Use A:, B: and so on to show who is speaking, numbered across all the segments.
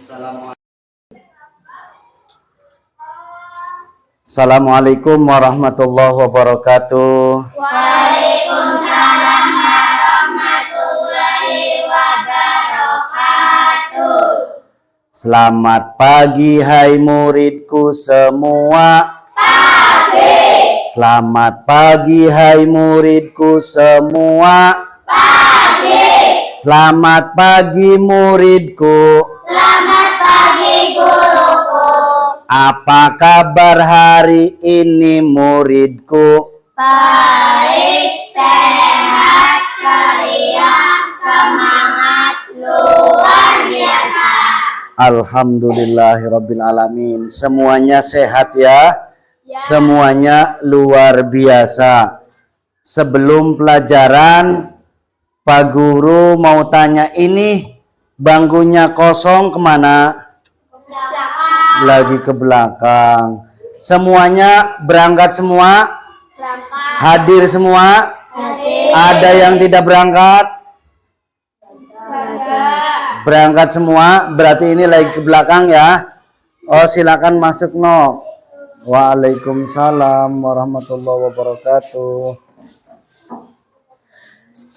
A: Assalamualaikum warahmatullahi wabarakatuh.
B: Waalaikumsalam warahmatullahi wabarakatuh.
A: Selamat pagi hai muridku semua.
B: Pagi.
A: Selamat pagi hai muridku semua.
B: Pagi.
A: Selamat pagi muridku.
B: Selamat pagi guruku.
A: Apa kabar hari ini muridku?
B: Baik, sehat, ceria, semangat, luar biasa.
A: Alhamdulillahirabbil alamin. Semuanya sehat ya? Semuanya luar biasa. Sebelum pelajaran, Pak Guru mau tanya, ini bangkunya kosong kemana? Lagi ke belakang. Semuanya berangkat semua? Hadir semua? Ada yang tidak berangkat? Berangkat semua, berarti ini lagi ke belakang ya. Oh, silakan masuk no. Waalaikumsalam warahmatullahi wabarakatuh.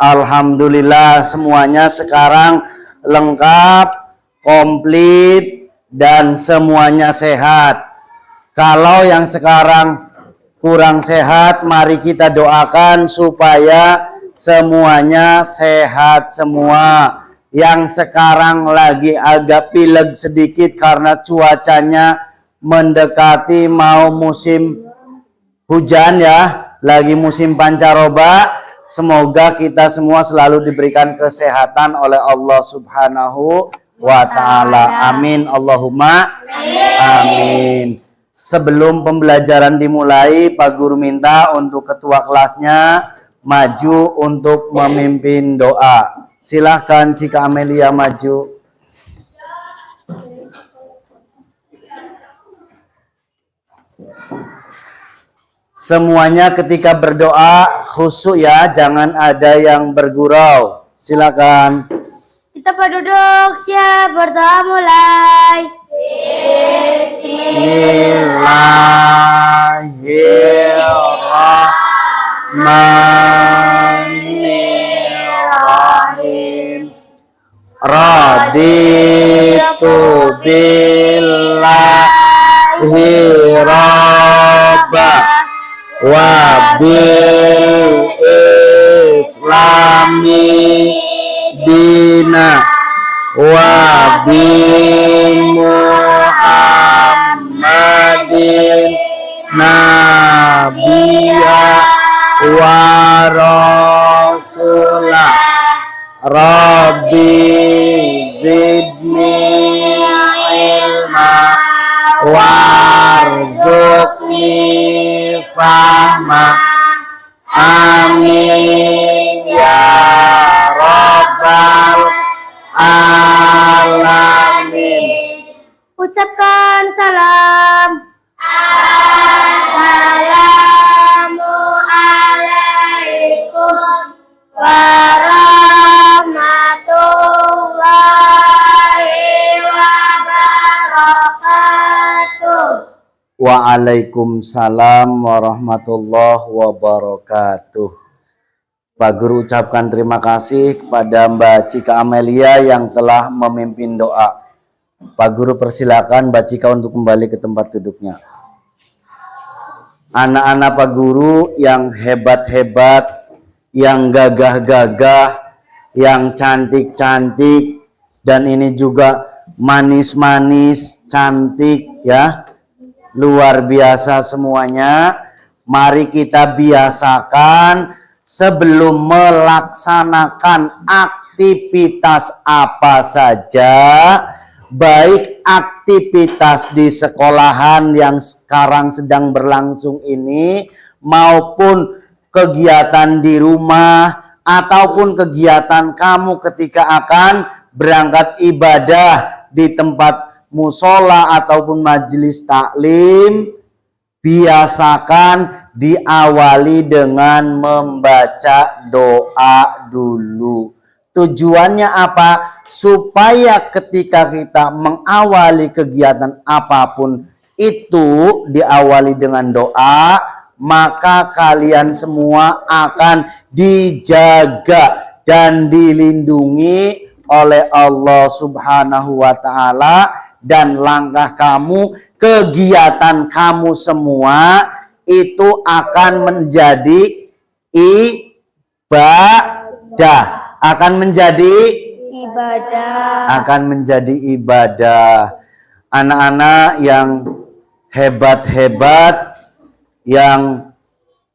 A: Alhamdulillah semuanya sekarang lengkap, komplit, dan semuanya sehat. Kalau yang sekarang kurang sehat, mari kita doakan supaya semuanya sehat semua. Yang sekarang lagi agak pilek sedikit karena cuacanya mendekati mau musim hujan ya, lagi musim pancaroba. Semoga kita semua selalu diberikan kesehatan oleh Allah Subhanahu wa ta'ala. Amin Allahumma amin. Sebelum pembelajaran dimulai, Pak Guru minta untuk ketua kelasnya maju untuk memimpin doa. Silahkan Cika Amelia maju. Semuanya ketika berdoa khusyuk ya, jangan ada yang bergurau. Silakan.
B: Kita duduk, siap, berdoa mulai.
A: Bismillahirrahmanirrahim. Raditu billahi rabba wa bil islami dina wa bi Muhammadin nabiyya wa rasulah. Rabbi zidni ilma warzuqni fahma. Amin ya rabbal alamin.
B: Ucapkan salam. Assalamualaikum warahmatullahi wabarakatuh.
A: Waalaikumsalam warahmatullahi wabarakatuh. Pak Guru ucapkan terima kasih kepada Mbak Cika Amelia yang telah memimpin doa. Pak Guru persilakan Mbak Cika untuk kembali ke tempat duduknya. Anak-anak Pak Guru yang hebat-hebat, yang gagah-gagah, yang cantik-cantik, dan ini juga manis-manis, cantik ya. Luar biasa semuanya. Mari kita biasakan sebelum melaksanakan aktivitas apa saja, baik aktivitas di sekolahan yang sekarang sedang berlangsung ini, maupun kegiatan di rumah, ataupun kegiatan kamu ketika akan berangkat ibadah di tempat musola ataupun majelis taklim. Biasakan diawali dengan membaca doa dulu. Tujuannya apa? supaya ketika kita mengawali kegiatan apapun itu diawali dengan doa, maka kalian semua akan dijaga dan dilindungi oleh Allah Subhanahu wa Ta'ala, dan langkah kamu, kegiatan kamu semua itu akan menjadi ibadah, akan menjadi ibadah. Anak-anak yang hebat-hebat, yang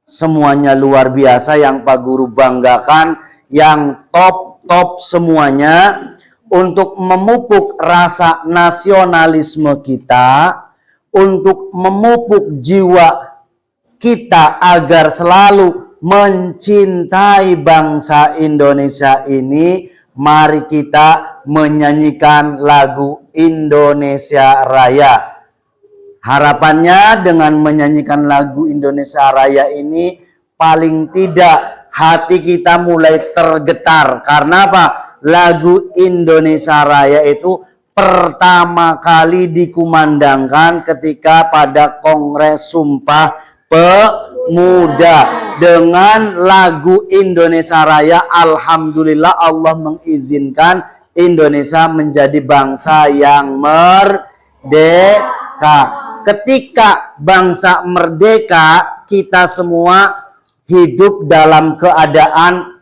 A: semuanya luar biasa, yang Pak Guru banggakan, yang top semuanya, untuk memupuk rasa nasionalisme kita, untuk memupuk jiwa kita agar selalu mencintai bangsa Indonesia ini, mari kita menyanyikan lagu Indonesia Raya. Harapannya dengan menyanyikan lagu Indonesia Raya ini, paling tidak hati kita mulai tergetar. Karena apa? Lagu Indonesia Raya itu pertama kali dikumandangkan ketika pada Kongres Sumpah Pemuda. Dengan lagu Indonesia Raya, alhamdulillah Allah mengizinkan Indonesia menjadi bangsa yang merdeka. Ketika bangsa merdeka, kita semua hidup dalam keadaan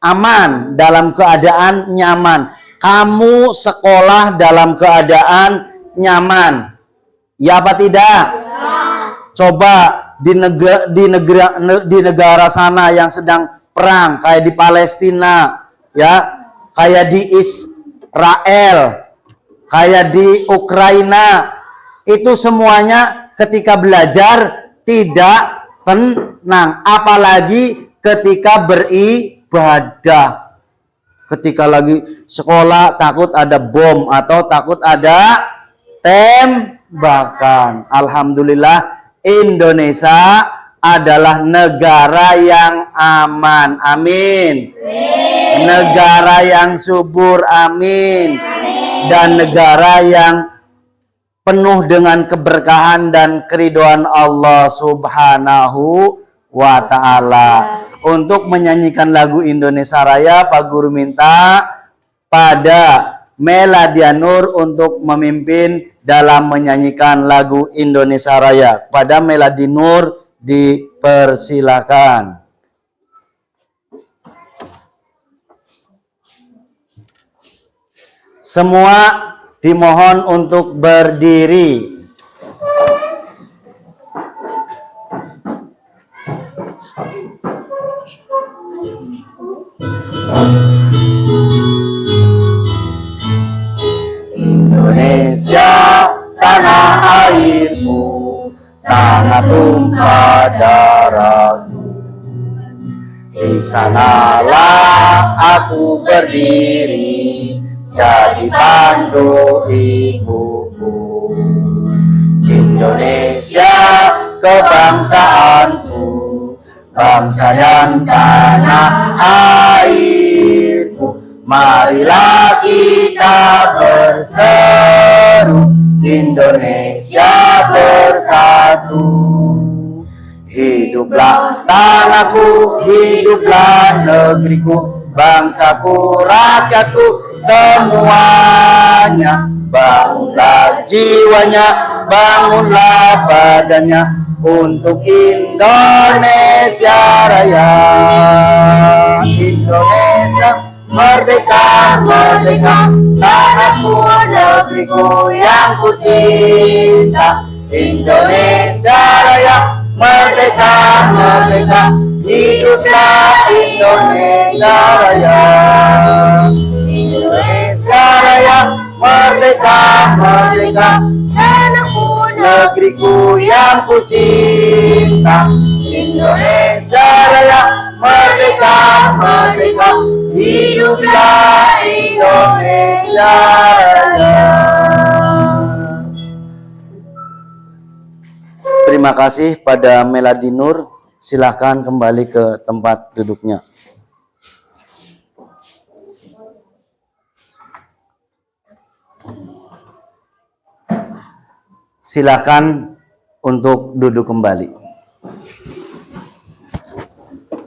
A: aman, dalam keadaan nyaman. Kamu sekolah dalam keadaan nyaman, ya apa tidak? Coba di negara sana yang sedang perang, kayak di Palestina, ya, kayak di Israel, kayak di Ukraina, itu semuanya ketika belajar tidak tenang, apalagi ketika beribadah. Ketika lagi sekolah takut ada bom atau takut ada tembakan. Alhamdulillah Indonesia adalah negara yang aman. Amin. Negara yang subur. Amin. Dan negara yang penuh dengan keberkahan dan keridhaan Allah Subhanahu wa Ta'ala. Untuk menyanyikan lagu Indonesia Raya, Pak Guru minta pada Meladia Nur untuk memimpin dalam menyanyikan lagu Indonesia Raya. Pada Meladia Nur dipersilakan. Semua dimohon untuk berdiri. Indonesia, tanah airku, tanah tumpah darahku. Di sanalah aku berdiri, jadi pandu ibuku. Indonesia, kebangsaanku, bangsa dan tanah airku. Marilah kita berseru, Indonesia bersatu. Hiduplah tanahku, hiduplah negeriku, bangsaku, rakyatku, semuanya. Bangunlah jiwanya, bangunlah badannya, untuk Indonesia Raya. Indonesia merdeka, merdeka, tanahku, negeriku yang ku cinta. Indonesia Raya, merdeka, merdeka, hiduplah Indonesia Raya. Indonesia Raya, merdeka, merdeka, tanahku, negeriku yang ku cinta. Indonesia Raya, merdeka, merdeka, hiduplah Indonesia Raya. Terima kasih pada Meladia Nur. Silahkan kembali ke tempat duduknya. Silakan untuk duduk kembali.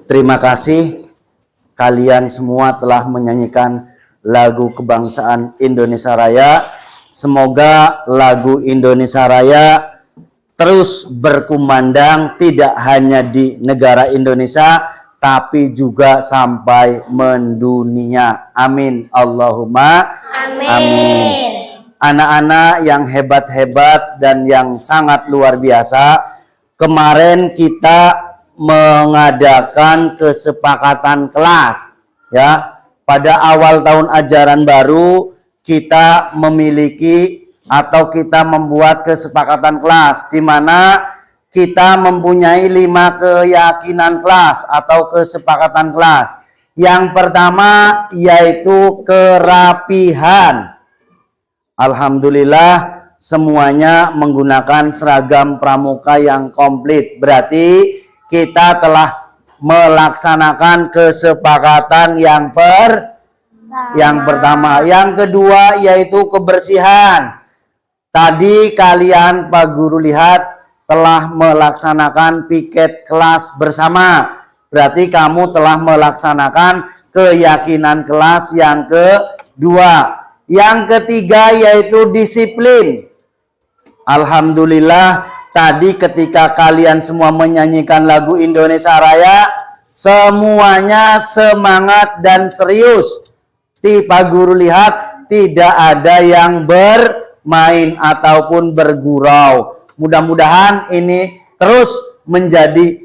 A: Terima kasih kalian semua telah menyanyikan lagu kebangsaan Indonesia Raya. Semoga lagu Indonesia Raya terus berkumandang tidak hanya di negara Indonesia, tapi juga sampai mendunia. Amin. Allahumma amin. Anak-anak yang hebat-hebat dan yang sangat luar biasa, kemarin kita mengadakan kesepakatan kelas, ya. Pada awal tahun ajaran baru kita memiliki atau kita membuat kesepakatan kelas, di mana kita mempunyai 5 keyakinan kelas atau kesepakatan kelas. Yang pertama yaitu kerapihan. Alhamdulillah semuanya menggunakan seragam pramuka yang komplit. Berarti kita telah melaksanakan kesepakatan yang pertama. Yang kedua yaitu kebersihan. Tadi kalian Pak Guru lihat telah melaksanakan piket kelas bersama. Berarti kamu telah melaksanakan keyakinan kelas yang kedua. Yang ketiga yaitu disiplin. Alhamdulillah tadi ketika kalian semua menyanyikan lagu Indonesia Raya, semuanya semangat dan serius. Pak Guru lihat tidak ada yang bermain ataupun bergurau. Mudah-mudahan ini terus menjadi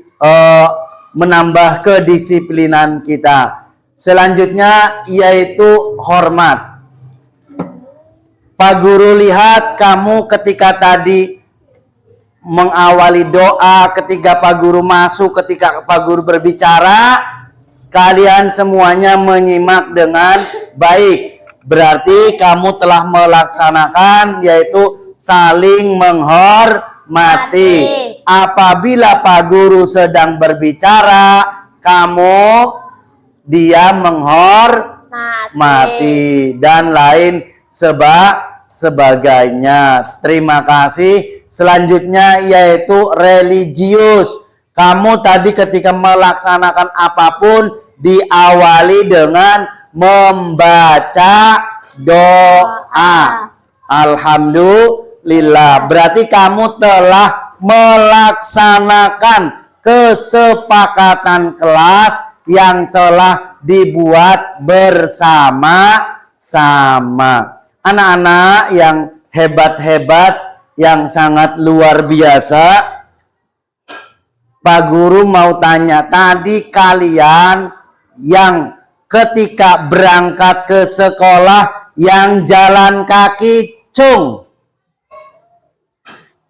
A: menambah kedisiplinan kita. Selanjutnya yaitu hormat. Pak Guru lihat kamu ketika tadi mengawali doa, ketika Pak Guru masuk, ketika Pak Guru berbicara, kalian semuanya menyimak dengan baik. Berarti kamu telah melaksanakan yaitu saling menghormati. Apabila Pak Guru sedang berbicara, kamu diam menghormati dan lain sebagainya. Terima kasih. Selanjutnya yaitu religius. Kamu tadi ketika melaksanakan apapun diawali dengan membaca doa. Alhamdulillah. Berarti kamu telah melaksanakan kesepakatan kelas yang telah dibuat bersama-sama. Anak-anak yang hebat-hebat, yang sangat luar biasa, Pak Guru mau tanya, tadi kalian yang ketika berangkat ke sekolah yang jalan kaki, cung.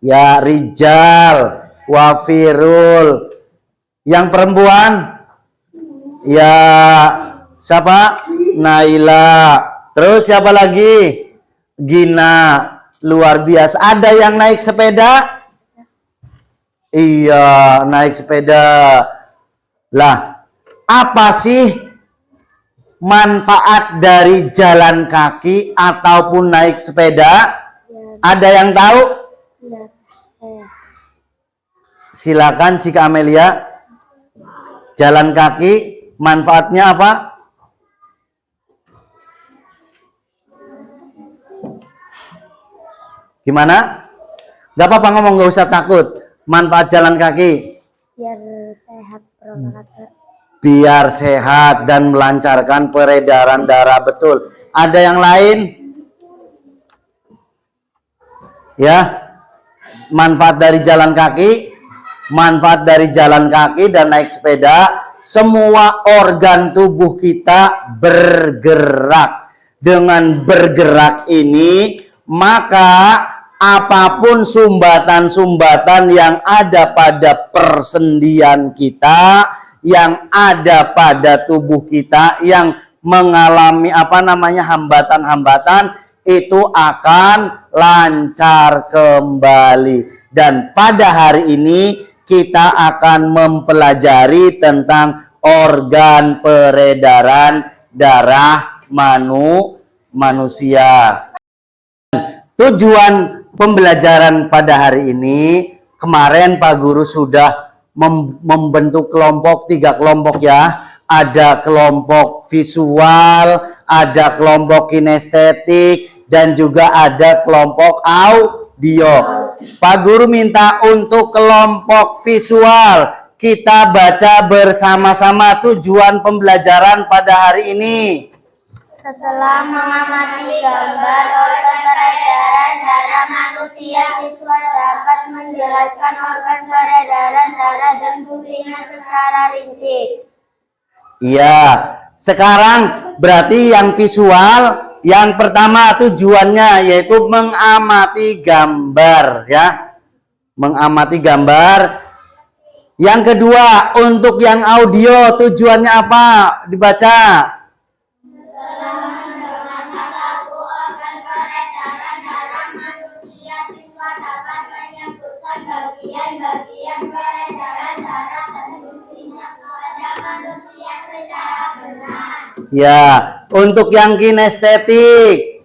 A: Ya, Rijal, Wafirul. Yang perempuan? Ya, siapa? Naila. Terus siapa lagi? Gina. Luar biasa. Ada yang naik sepeda? Iya, naik sepeda. Lah, apa sih manfaat dari jalan kaki ataupun naik sepeda? Ada yang tahu? Silakan Cika Amelia. Jalan kaki manfaatnya apa? Gimana? Gak apa-apa ngomong, gak usah takut. Manfaat jalan kaki?
B: Biar sehat olahraga.
A: Biar sehat dan melancarkan peredaran darah. Betul. Ada yang lain? Ya. Manfaat dari jalan kaki? Manfaat dari jalan kaki dan naik sepeda, semua organ tubuh kita bergerak. Dengan bergerak ini, maka apapun sumbatan-sumbatan yang ada pada persendian kita, yang ada pada tubuh kita, yang mengalami hambatan-hambatan, itu akan lancar kembali. Dan pada hari ini kita akan mempelajari tentang organ peredaran darah manusia. Tujuan pembelajaran pada hari ini, kemarin Pak Guru sudah membentuk kelompok, 3 kelompok ya. Ada kelompok visual, ada kelompok kinestetik, dan juga ada kelompok audio. Pak Guru minta untuk kelompok visual, kita baca bersama-sama tujuan pembelajaran pada hari ini.
B: Setelah mengamati gambar organ peredaran darah manusia, siswa dapat menjelaskan organ peredaran darah dan fungsinya secara rinci.
A: Iya, sekarang berarti yang visual, yang pertama tujuannya yaitu mengamati gambar ya. Mengamati gambar. Yang kedua, untuk yang audio tujuannya apa? Dibaca.
B: Bagian-bagian peredaran darah dan fungsinya pada manusia secara benar.
A: Ya, untuk yang kinestetik.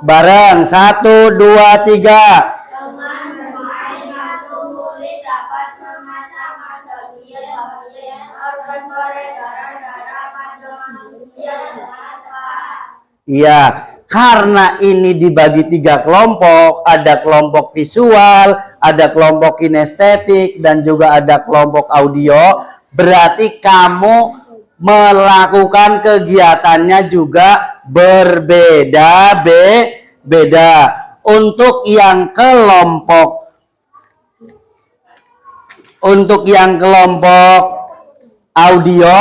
A: Bareng 1, 2, 3.
B: Dengan bermain kartu murid dapat memasang bagian organ peredaran darah pada manusia dengan tepat.
A: Iya, karena ini dibagi 3 kelompok, ada kelompok visual, ada kelompok kinestetik, dan juga ada kelompok audio, berarti kamu melakukan kegiatannya juga berbeda-beda. Untuk yang kelompok audio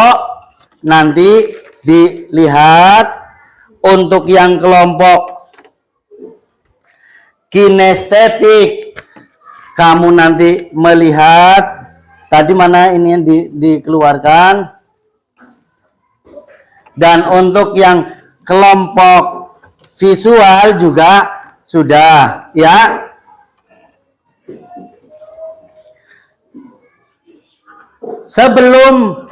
A: nanti dilihat. Untuk yang kelompok kinestetik, kamu nanti melihat tadi mana ini yang dikeluarkan. Dan untuk yang kelompok visual juga sudah ya. Sebelum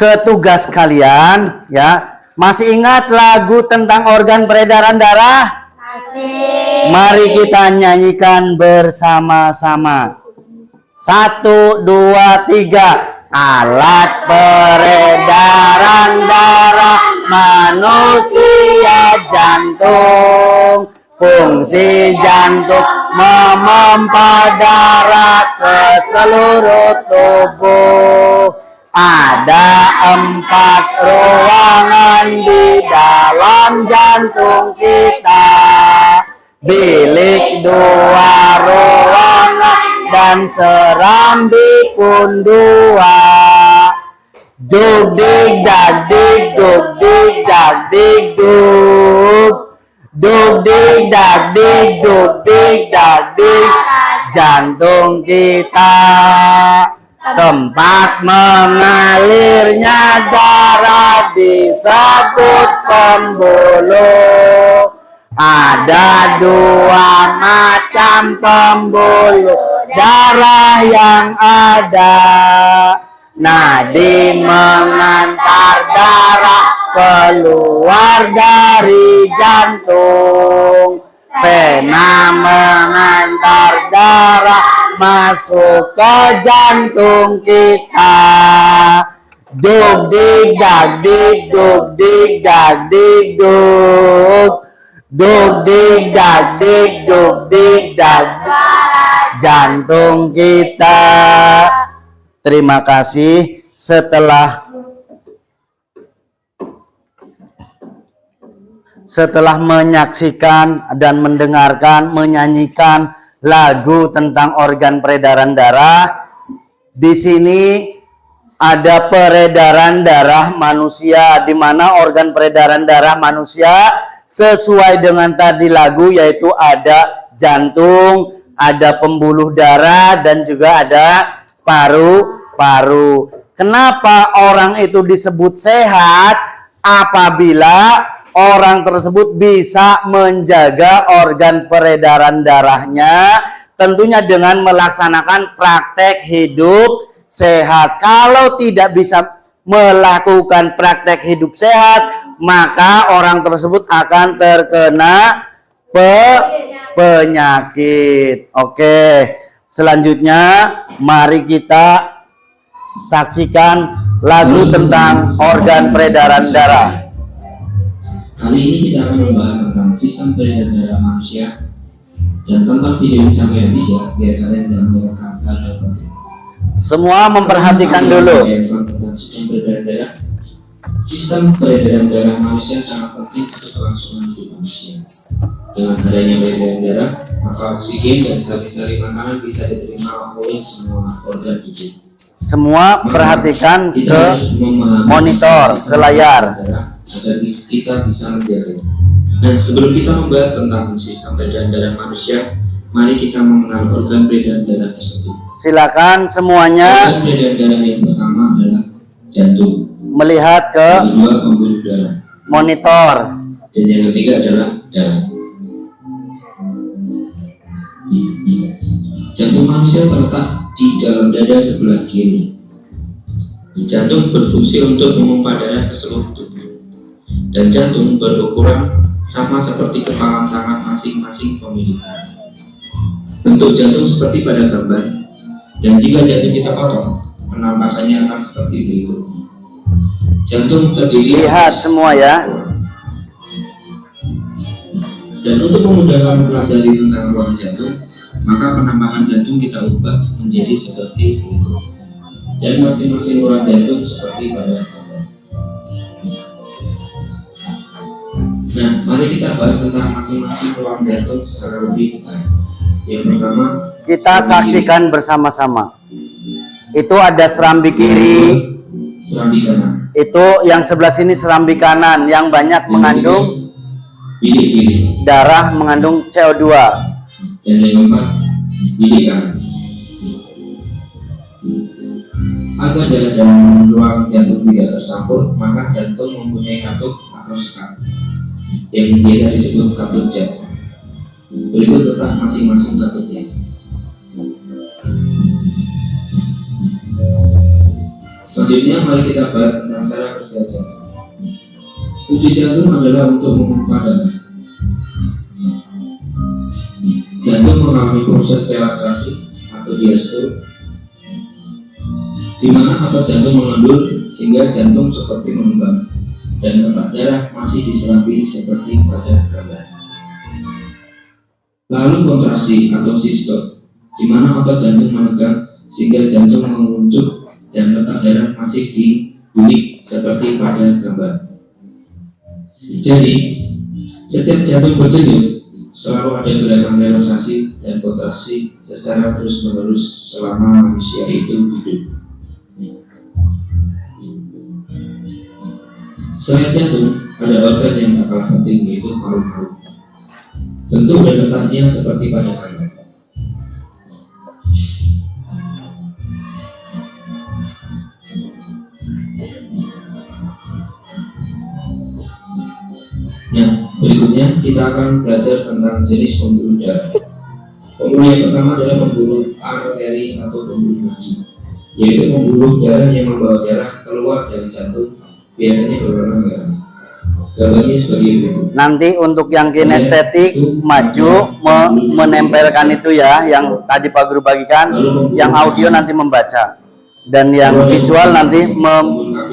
A: ke tugas kalian ya, masih ingat lagu tentang organ peredaran darah?
B: Masih.
A: Mari kita nyanyikan bersama-sama. 1, 2, 3. Alat peredaran darah manusia jantung. Fungsi jantung memompa darah ke seluruh tubuh. Ada 4 ruangan di dalam jantung kita. Bilik 2 ruangan dan serambi pun 2. Dug dig dag dig dug dig dag dig dug. Dug dig dag dig dug dig dag dig. Jantung kita tempat mengalirnya darah disebut pembuluh. Ada 2 macam pembuluh darah yang ada. Nadi mengantar darah keluar dari jantung. Vena mengantar darah masuk ke jantung kita. Dug dig dag dig dug dig dag dig dug. Dug dig dag dig dug dig dag. Jantung kita. Terima kasih. Setelah menyaksikan dan mendengarkan, menyanyikan lagu tentang organ peredaran darah, di sini ada peredaran darah manusia, di mana organ peredaran darah manusia sesuai dengan tadi lagu, yaitu ada jantung, ada pembuluh darah, dan juga ada paru-paru. Kenapa orang itu disebut sehat? Apabila orang tersebut bisa menjaga organ peredaran darahnya, tentunya dengan melaksanakan praktek hidup sehat. Kalau tidak bisa melakukan praktek hidup sehat, maka orang tersebut akan terkena penyakit. Oke, selanjutnya mari kita saksikan lagu tentang organ peredaran darah.
C: Kali ini kita akan membahas tentang sistem peredaran darah manusia, dan tonton video ini sampai habis ya, biar kalian tidak melupakan hal-hal penting.
A: Semua memperhatikan dulu.
C: Tentang sistem peredaran darah. Sistem peredaran darah manusia sangat penting untuk kelangsungan hidup manusia. Dengan adanya peredaran darah, maka oksigen dan sari-sari makanan bisa diterima oleh semua organ tubuh.
A: Semua perhatikan
C: Kita
A: ke
C: harus memahami
A: monitor,
C: sistem
A: ke layar.
C: peredaran darah agar kita bisa menjaga. Dan sebelum kita membahas tentang sistem peredaran darah manusia, mari kita mengenal organ peredaran darah tersebut.
A: Silakan semuanya
C: Organ peredaran darah yang pertama adalah jantung,
A: melihat ke
C: yang kedua pembuluh darah,
A: monitor.
C: dan yang ketiga adalah darah. Jantung manusia terletak di dalam dada sebelah kiri. Jantung berfungsi untuk memompa darah ke seluruh tubuh, dan jantung berukuran sama seperti kepalan tangan masing-masing pemiliknya. Bentuk jantung seperti pada gambar, dan jika jantung kita potong, penampakannya akan seperti berikut. Jantung terdiri
A: Lihat semua ya.
C: Dan untuk memudahkan mempelajari tentang ruang jantung, maka penampakan jantung kita ubah menjadi seperti berikut. Dan masing-masing ruang jantung seperti pada gambar. Nah, mari kita bahas tentang masing-masing ruang jantung secara lebih detail. Yang pertama,
A: Kita saksikan bersama-sama. Itu ada serambi kiri,
C: serambi kanan.
A: itu yang sebelah sini serambi kanan yang banyak mengandung
C: Bilik kiri.
A: darah, mengandung CO2.
C: Dan yang keempat, bilik kanan. Agar darah dalam ruang jantung tidak tercampur, maka jantung mempunyai katup atau sekat yang biasa disebut katup jantung. Berikut letak masing-masing katupnya. Selanjutnya mari kita bahas tentang cara kerja jantung. Fungsi jantung adalah untuk memompa darah. Jantung mengalami proses relaksasi atau diastole, di mana otot jantung mengendur sehingga jantung seperti mengembang, dan letak darah masih diserambi seperti pada gambar. Lalu kontraksi atau sistole, di mana otot jantung menegang sehingga jantung menguncup dan letak darah masih di bilik seperti pada gambar. Jadi, setiap jantung berdenyut selalu ada gerakan relaksasi dan kontraksi secara terus-menerus selama manusia itu hidup. Selain jantung, ada organ yang tak kalah penting, yaitu paru-paru. Bentuk dan letaknya seperti pada gambar. Nah, berikutnya kita akan belajar tentang jenis pembuluh darah. Pembuluh yang pertama adalah pembuluh arteri atau pembuluh nadi, yaitu pembuluh darah yang membawa darah keluar dari jantung, biasanya berwarna merah. Gambarnya sebagai berikut.
A: Nanti untuk yang kinestetik maju menempelkan itu ya, yang tadi Pak Guru bagikan, yang audio nanti membaca, dan yang visual nanti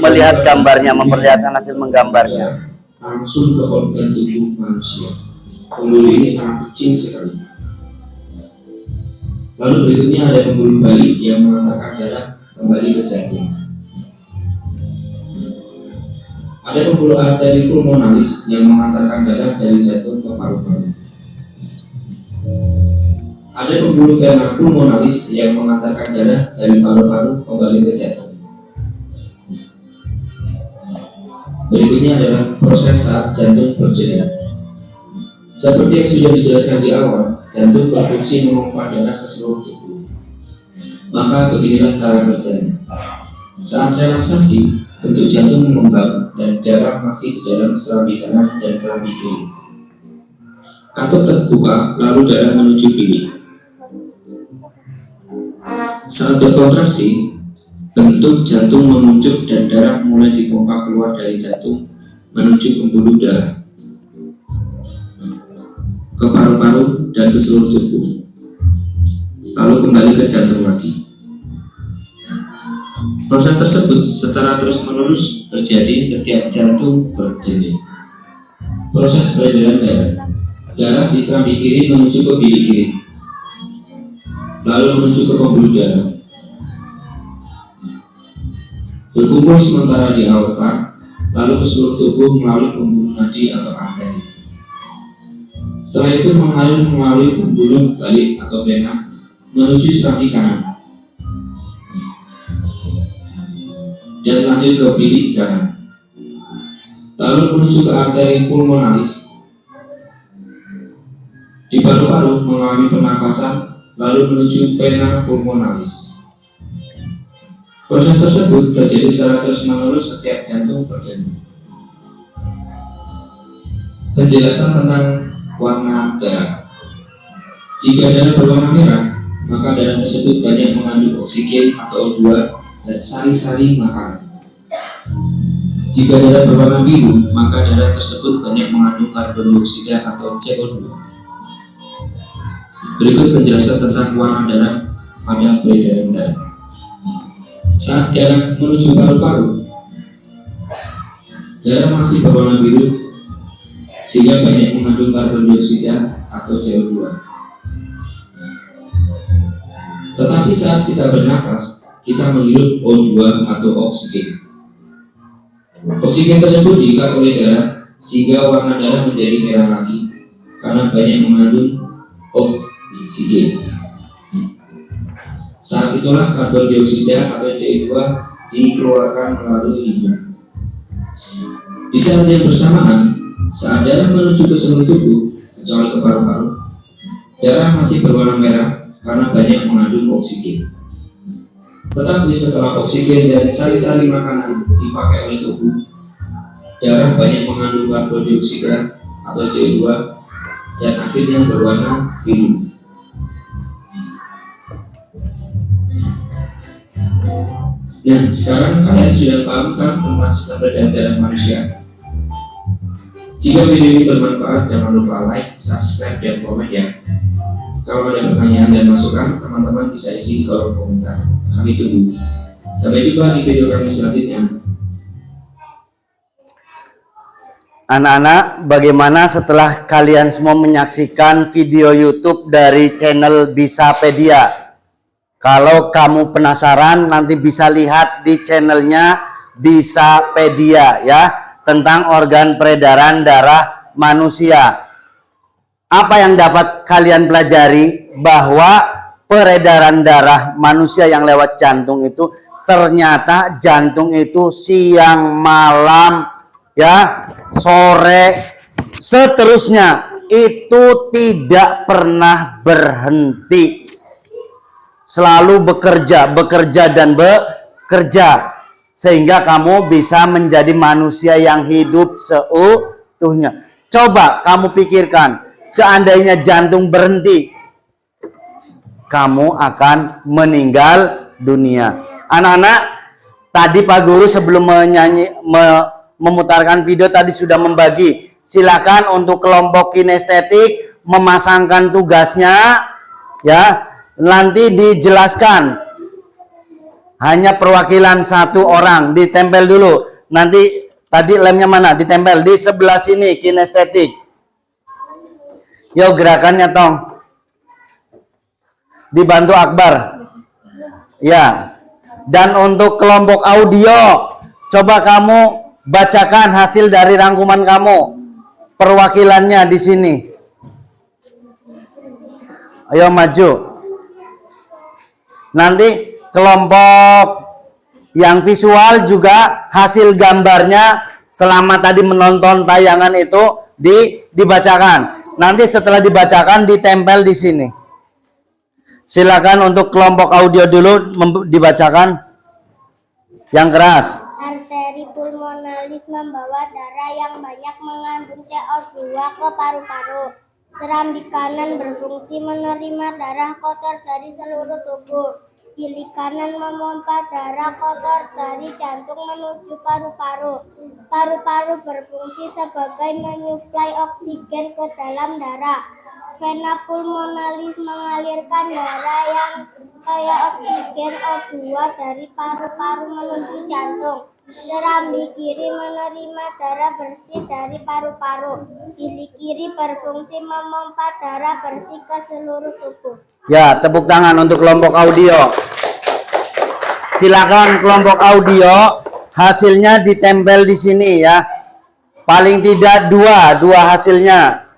A: melihat gambarnya, memperlihatkan hasil menggambarnya.
C: Langsung ke organ tubuh manusia. Pembuluh ini sangat kecil sekali. Lalu berikutnya ada pembuluh balik yang mengantarkan darah kembali ke jantung. Ada pembuluh arteri pulmonalis yang mengantarkan darah dari jantung ke paru-paru. Ada pembuluh vena pulmonalis yang mengantarkan darah dari paru-paru kembali ke jantung. Berikutnya adalah proses saat jantung berdenyut. Seperti yang sudah dijelaskan di awal, jantung berfungsi memompa darah ke seluruh tubuh. Maka beginilah cara kerjanya. Saat relaksasi, bentuk jantung mengembang dan darah masih di dalam serambi kanan dan serambi kiri. Katup terbuka, lalu darah menuju bilik. Saat berkontraksi, bentuk jantung menunjuk dan darah mulai dipompa keluar dari jantung menuju pembuluh darah, ke paru-paru dan ke seluruh tubuh, lalu kembali ke jantung lagi. Proses tersebut secara terus-menerus terjadi setiap jantung berdenyut. Proses peredaran darah. Darah di serambi kiri menuju ke bilik kiri, lalu menuju ke pembuluh darah, berkumpul sementara di aorta, lalu ke seluruh tubuh melalui pembuluh nadi atau arteri. Setelah itu mengalir melalui pembuluh balik atau vena menuju serambi kanan dan lanjut ke bilik kanan, lalu menuju ke arteri pulmonalis di paru-paru mengalami pernafasan, lalu menuju vena pulmonalis. Proses tersebut terjadi secara terus-menerus setiap jantung berdenyut. Penjelasan tentang warna darah. Jika darah berwarna merah, maka darah tersebut banyak mengandung oksigen atau O2 dan sari-sari makanan. Jika darah berwarna biru, maka darah tersebut banyak mengandung karbon dioksida atau CO2. Berikut penjelasan tentang warna darah pada peredaran darah. Saat darah menuju paru-paru, darah masih berwarna biru sehingga banyak mengandung karbon dioksida atau CO2. Tetapi saat kita bernafas, kita menghirup O2 atau oksigen. Oksigen tersebut diikat oleh darah sehingga warna darah menjadi merah lagi karena banyak mengandung oksigen. Saat itulah karbon dioksida atau CO2 dikeluarkan melalui hidung. Di saat yang bersamaan, saat darah menuju ke seluruh tubuh kecuali ke paru-paru, darah masih berwarna merah karena banyak mengandung oksigen. Tetapi setelah oksigen dan sari-sari makanan dipakai oleh tubuh, darah banyak mengandung karbon dioksida atau CO2 dan akhirnya berwarna biru. Nah, sekarang kalian sudah paham kan tentang sistem peredaran darah manusia? Jika video ini bermanfaat, jangan lupa like, subscribe, dan komen ya. Kalau ada pertanyaan dan masukan, teman-teman bisa isi di kolom komentar. Kami tunggu. Sampai jumpa di video kami selanjutnya.
A: Anak-anak, bagaimana setelah kalian semua menyaksikan video YouTube dari channel Bisapedia? Kalau kamu penasaran, nanti bisa lihat di channelnya Bisapedia ya, tentang organ peredaran darah manusia. Apa yang dapat kalian pelajari? Bahwa peredaran darah manusia yang lewat jantung itu, ternyata jantung itu siang, malam, ya, sore, seterusnya itu tidak pernah berhenti. Selalu bekerja dan bekerja, sehingga kamu bisa menjadi manusia yang hidup seutuhnya. Coba kamu pikirkan, seandainya jantung berhenti, kamu akan meninggal dunia. Anak-anak, tadi Pak Guru sebelum memutarkan video tadi sudah membagi. Silakan untuk kelompok kinestetik memasangkan tugasnya ya. Nanti dijelaskan, hanya perwakilan satu orang, ditempel dulu. Nanti tadi lemnya mana? Ditempel di sebelah sini, kinestetik. Yo, gerakannya tong. Dibantu Akbar. Ya. Dan untuk kelompok audio, coba kamu bacakan hasil dari rangkuman kamu. Perwakilannya di sini. Ayo maju. Nanti kelompok yang visual juga hasil gambarnya selama tadi menonton tayangan itu dibacakan. Nanti setelah dibacakan ditempel di sini. Silakan untuk kelompok audio dulu dibacakan yang keras.
B: Arteri pulmonalis membawa darah yang banyak mengandung CO2 ke paru-paru. Serambi kanan berfungsi menerima darah kotor dari seluruh tubuh. Kiri kanan memompa darah kotor dari jantung menuju paru-paru. Paru-paru berfungsi sebagai menyuplai oksigen ke dalam darah. Vena pulmonalis mengalirkan darah yang kaya oksigen O2 dari paru-paru menuju jantung. Serambi kiri menerima darah bersih dari paru-paru. Sili kiri berfungsi memompa darah bersih ke seluruh tubuh.
A: Ya, tepuk tangan untuk kelompok audio. Silakan kelompok audio, hasilnya ditempel di sini ya. Paling tidak dua hasilnya.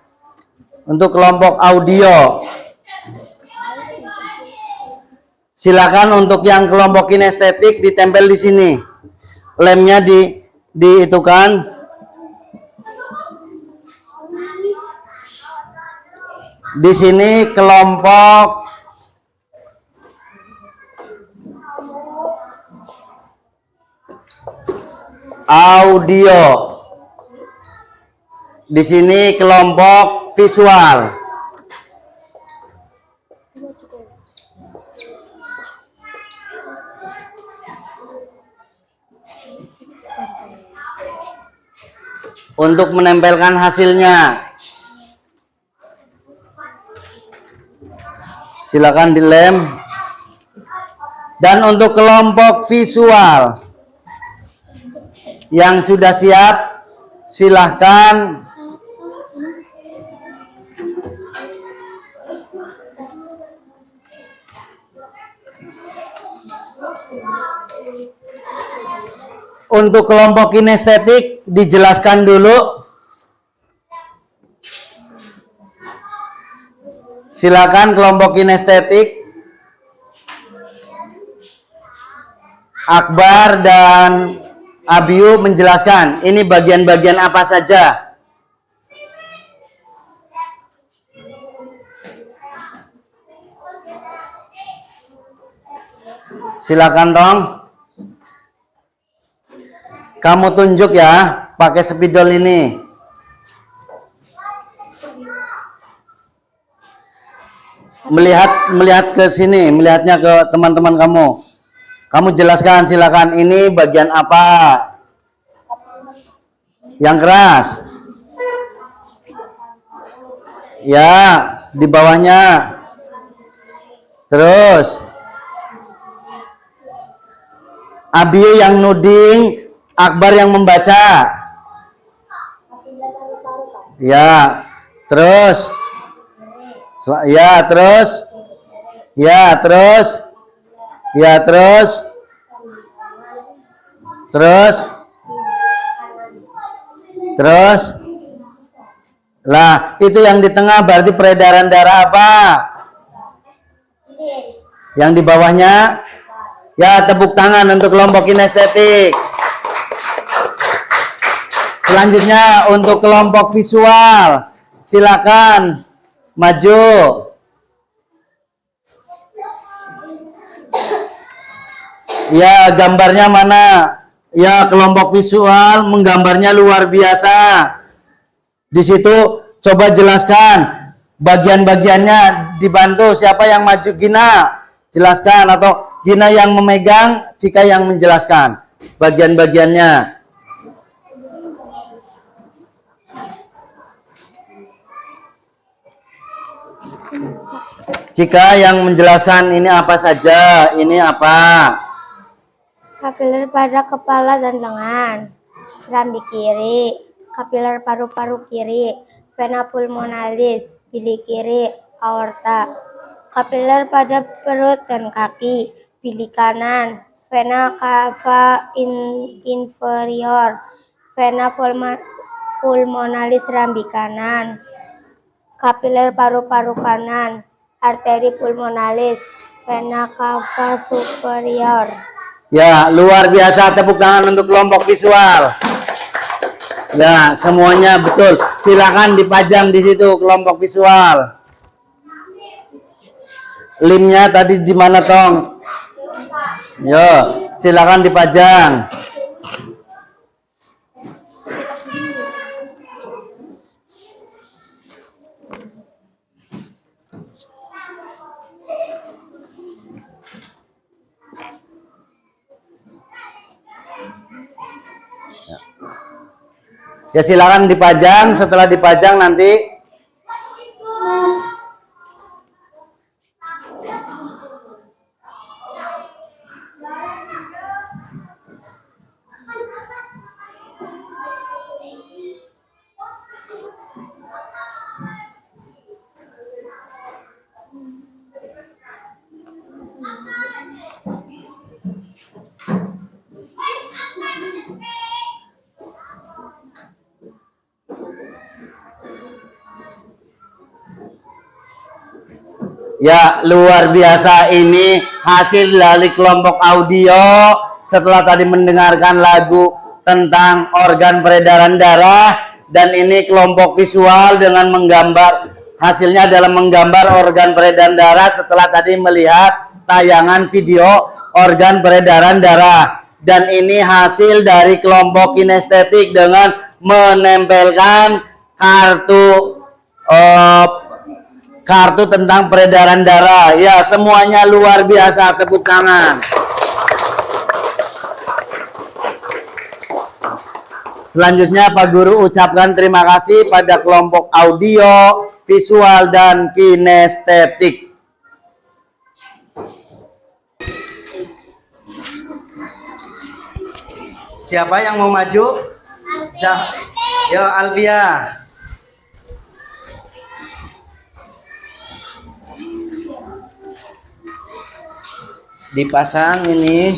A: Untuk kelompok audio. Silakan untuk yang kelompok kinestetik ditempel di sini. Lemnya diitukan. Di sini kelompok audio. Di sini kelompok visual. Untuk menempelkan hasilnya, silakan dilem. Dan untuk kelompok visual yang sudah siap, silahkan untuk kelompok kinestetik dijelaskan dulu. Silakan kelompok kinestetik. Akbar dan Abiu menjelaskan ini bagian-bagian apa saja. Silakan dong. Kamu tunjuk ya, pakai spidol ini. Melihat ke sini, melihatnya ke teman-teman kamu. Kamu jelaskan, silakan ini bagian apa? Yang keras. Ya, di bawahnya. Terus Abiu yang nuding, Akbar yang membaca. Ya, terus. Ya, terus. Ya, terus. Ya, terus. Terus. Terus. Lah, itu yang di tengah berarti peredaran darah apa? Yang di bawahnya? Ya, tepuk tangan untuk kelompok kinestetik. Selanjutnya untuk kelompok visual, silakan maju. Ya, gambarnya mana? Ya, kelompok visual menggambarnya luar biasa. Di situ coba jelaskan bagian-bagiannya, dibantu siapa yang maju. Gina, jelaskan, atau Gina yang memegang, Cika yang menjelaskan bagian-bagiannya. Cika yang menjelaskan ini apa saja, ini apa?
B: Kapiler pada kepala dan lengan, serambi kiri, kapiler paru-paru kiri, vena pulmonalis, bilik kiri, aorta. Kapiler pada perut dan kaki, bilik kanan, vena cava inferior, vena pulmonalis serambi kanan. Kapiler paru-paru kanan, arteri pulmonalis, vena cava superior.
A: Ya, luar biasa, tepuk tangan untuk kelompok visual. Ya, semuanya betul. Silakan dipajang di situ kelompok visual. Limnya tadi di mana, Tong? Yo, silakan dipajang. Ya silakan dipajang, setelah dipajang nanti ya luar biasa, ini hasil dari kelompok audio setelah tadi mendengarkan lagu tentang organ peredaran darah, dan ini kelompok visual dengan menggambar, hasilnya adalah menggambar organ peredaran darah setelah tadi melihat tayangan video organ peredaran darah. Dan ini hasil dari kelompok kinestetik dengan menempelkan kartu tentang peredaran darah. Ya, semuanya luar biasa, tepuk tangan. Selanjutnya Pak Guru ucapkan terima kasih pada kelompok audio, visual, dan kinestetik. Siapa yang mau maju? Yo, Alvia. Dipasang ini.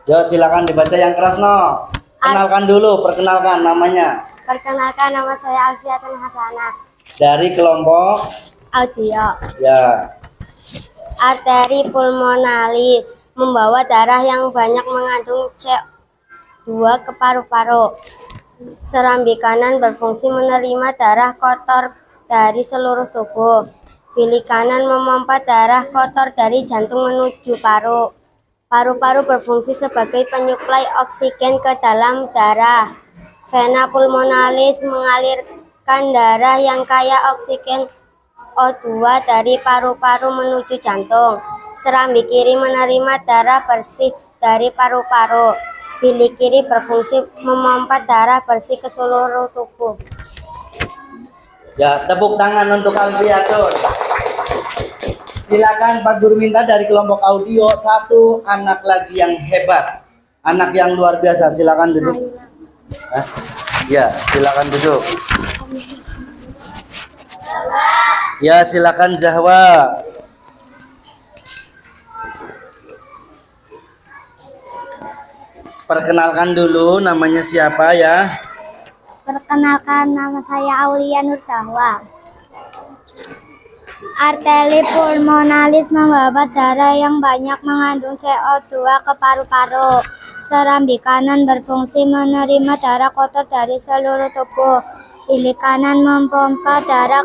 A: Yo, silakan dibaca yang keras, no. Kenalkan dulu, perkenalkan namanya.
B: Perkenalkan, nama saya Alfiatun Hasanah
A: Dari kelompok
B: audio.
A: ya.
B: Arteri pulmonalis, membawa darah yang banyak mengandung CO2 ke paru-paru. Serambi kanan berfungsi menerima darah kotor dari seluruh tubuh. Bilik kanan memompa darah kotor dari jantung menuju paru. Paru-paru berfungsi sebagai penyuplai oksigen ke dalam darah. Vena pulmonalis mengalirkan darah yang kaya oksigen O2 dari paru-paru menuju jantung. Serambi kiri menerima darah bersih dari paru-paru. Bilik kiri berfungsi memompa darah bersih ke seluruh tubuh.
A: Ya, tepuk tangan untuk Alfiatun. Silakan Pak Guru minta dari kelompok audio satu anak lagi yang hebat, anak yang luar biasa. Silakan duduk. Ya, silakan duduk. Ya, silakan Zahwa. Perkenalkan dulu namanya siapa ya?
B: Perkenalkan, nama saya Aulia Nur Zahwa. Arteri pulmonalis membawa darah yang banyak mengandung CO2 ke paru-paru. Serambi kanan berfungsi menerima darah kotor dari seluruh tubuh. Bilik kanan memompa darah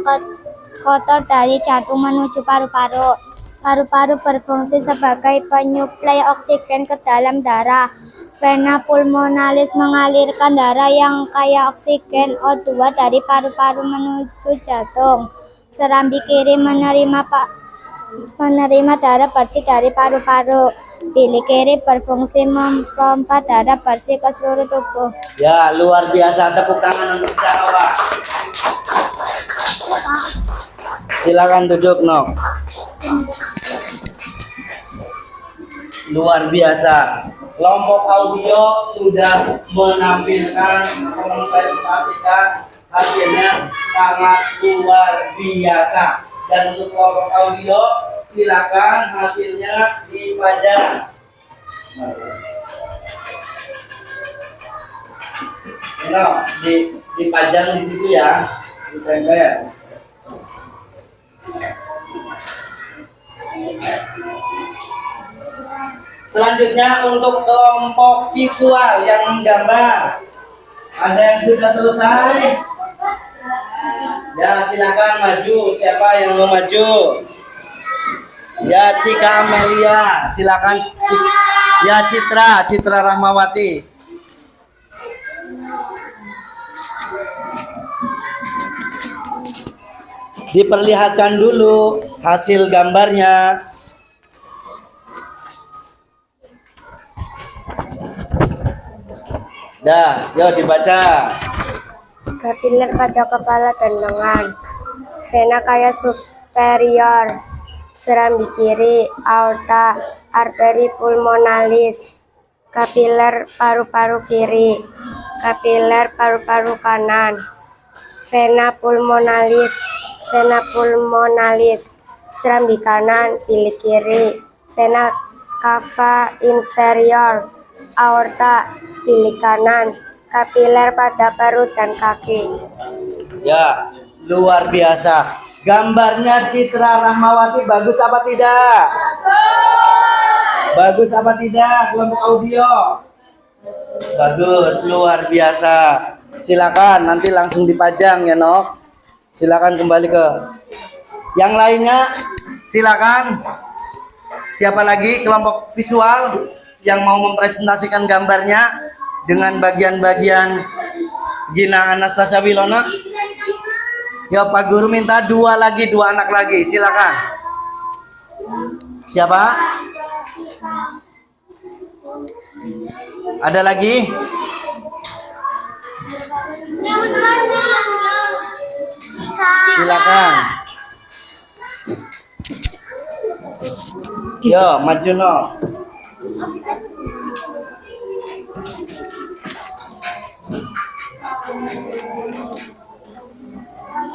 B: kotor dari jantung menuju paru-paru. Paru-paru berfungsi sebagai penyuplai oksigen ke dalam darah. Vena pulmonalis mengalirkan darah yang kaya oksigen O2 dari paru-paru menuju jantung. Serambi kiri menerima darah bersih dari paru-paru. Bilik kiri berfungsi memompa darah bersih ke seluruh tubuh.
A: Ya, luar biasa. Tepuk tangan untuk Zahwa. Silakan duduk, no. Luar biasa. Kelompok audio sudah menampilkan, mempresentasikan hasilnya sangat luar biasa. Dan untuk kelompok audio, silakan hasilnya dipajang. No, dipajang di situ ya, ditempel. Selanjutnya untuk kelompok visual yang menggambar, ada yang sudah selesai? Ya, silakan maju. Siapa yang mau maju? Ya, Cika Amelia, silakan. Ya, Citra Rahmawati. Diperlihatkan dulu hasil gambarnya. Dah, yuk dibaca.
D: Kapiler pada kepala dan lengan. Vena cava superior, serambi kiri. Aorta, arteri pulmonalis. Kapiler paru-paru kiri. Kapiler paru-paru kanan. Vena pulmonalis, serambi kanan, bilik kiri. Vena cava inferior, aorta, bilik kanan. Kapiler pada perut dan kaki.
A: Ya, luar biasa. Gambarnya Citra Rahmawati bagus apa tidak? Bagus apa tidak kelompok audio? Bagus, luar biasa. Silakan nanti langsung dipajang ya, Nok. Silakan kembali ke yang lainnya. Silakan. Siapa lagi kelompok visual yang mau mempresentasikan gambarnya dengan bagian-bagian Gina Anastasia Wilona? Ya, Pak Guru minta dua anak lagi. Silakan. Siapa? Ada lagi? Silakan. Yo, maju no.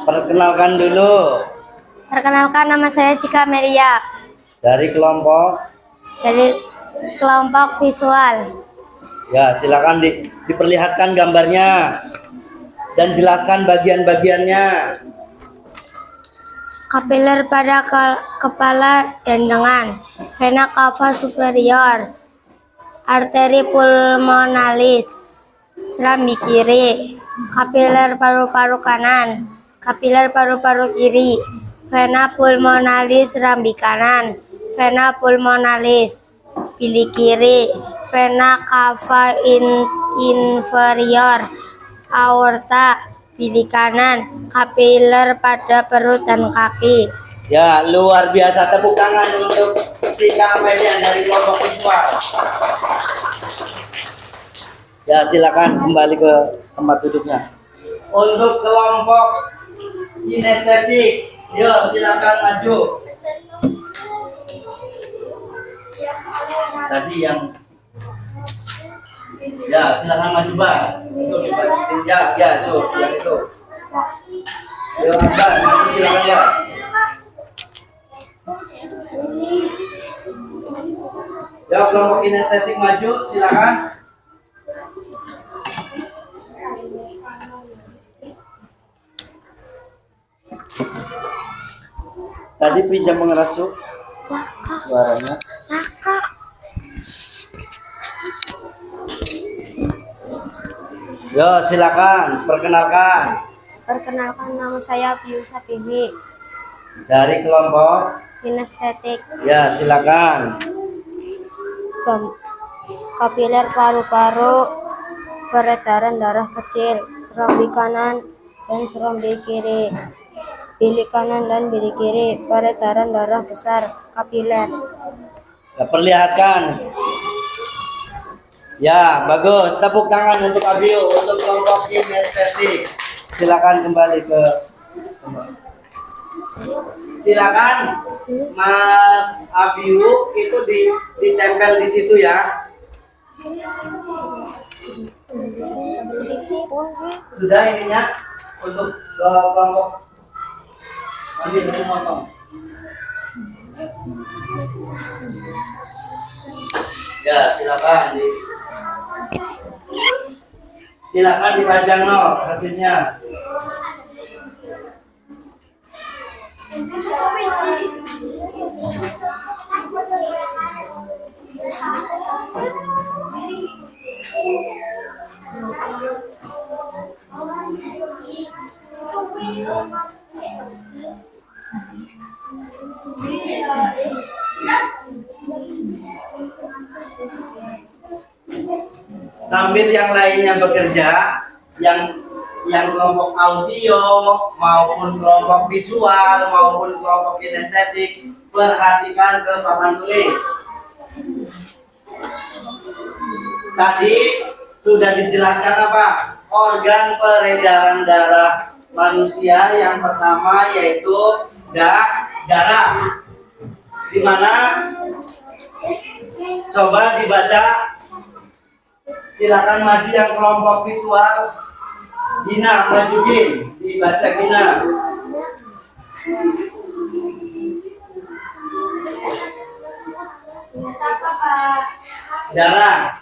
A: Perkenalkan dulu.
D: Perkenalkan, nama saya Cika Meria
A: Dari kelompok.
D: dari kelompok visual.
A: Ya, silakan diperlihatkan gambarnya dan jelaskan bagian-bagiannya.
D: Kapiler pada kepala dan lengan. Vena cava superior, arteri pulmonalis, serambi kiri. Kapiler paru-paru kanan. Kapiler paru-paru kiri. Vena pulmonalis, serambi kanan. Vena pulmonalis, bilik kiri. Vena cava inferior, aorta, bilik kanan. Kapiler pada perut dan kaki.
A: Ya, luar biasa. Tepuk tangan untuk Tika Amelia dari kelompok visual. Ya, silakan kembali ke tempat duduknya. Untuk kelompok kinestetik, yuk silakan maju. Tadi yang ya, silakan maju, Bang. Ya, tuh, yang itu. Yuk, Bang, maju silakan, Bang. Ya, kelompok kinestetik maju, silakan. Tadi pinjam mengerasuk suaranya. Yo, silakan perkenalkan.
D: Perkenalkan, nama saya Piusa Pihi
A: Dari kelompok.
D: kinestetik.
A: Ya, silakan.
D: Kapiler paru-paru, peredaran darah kecil, serambi kanan dan serambi kiri, bilik kanan dan bilik kiri, peredaran darah besar, kapiler.
A: Ya, perlihatkan. Ya, bagus. Tepuk tangan untuk Abiu untuk kelompok kinestetik. Silakan kembali ke. Silakan Mas Abiu itu ditempel di situ ya. Sudah ininya untuk kelompok. Ambil itu motong. Ya, silakan silakan dipajang no hasilnya. Sambil yang lainnya bekerja, yang kelompok audio maupun kelompok visual maupun kelompok kinestetik, perhatikan ke papan tulis. Tadi Sudah dijelaskan apa? Organ peredaran darah manusia yang pertama yaitu darah. Di mana? Coba dibaca. Silakan maju yang kelompok visual. Gina, majuin. Dibaca Gina.
B: Siapa Pak?
A: Darah.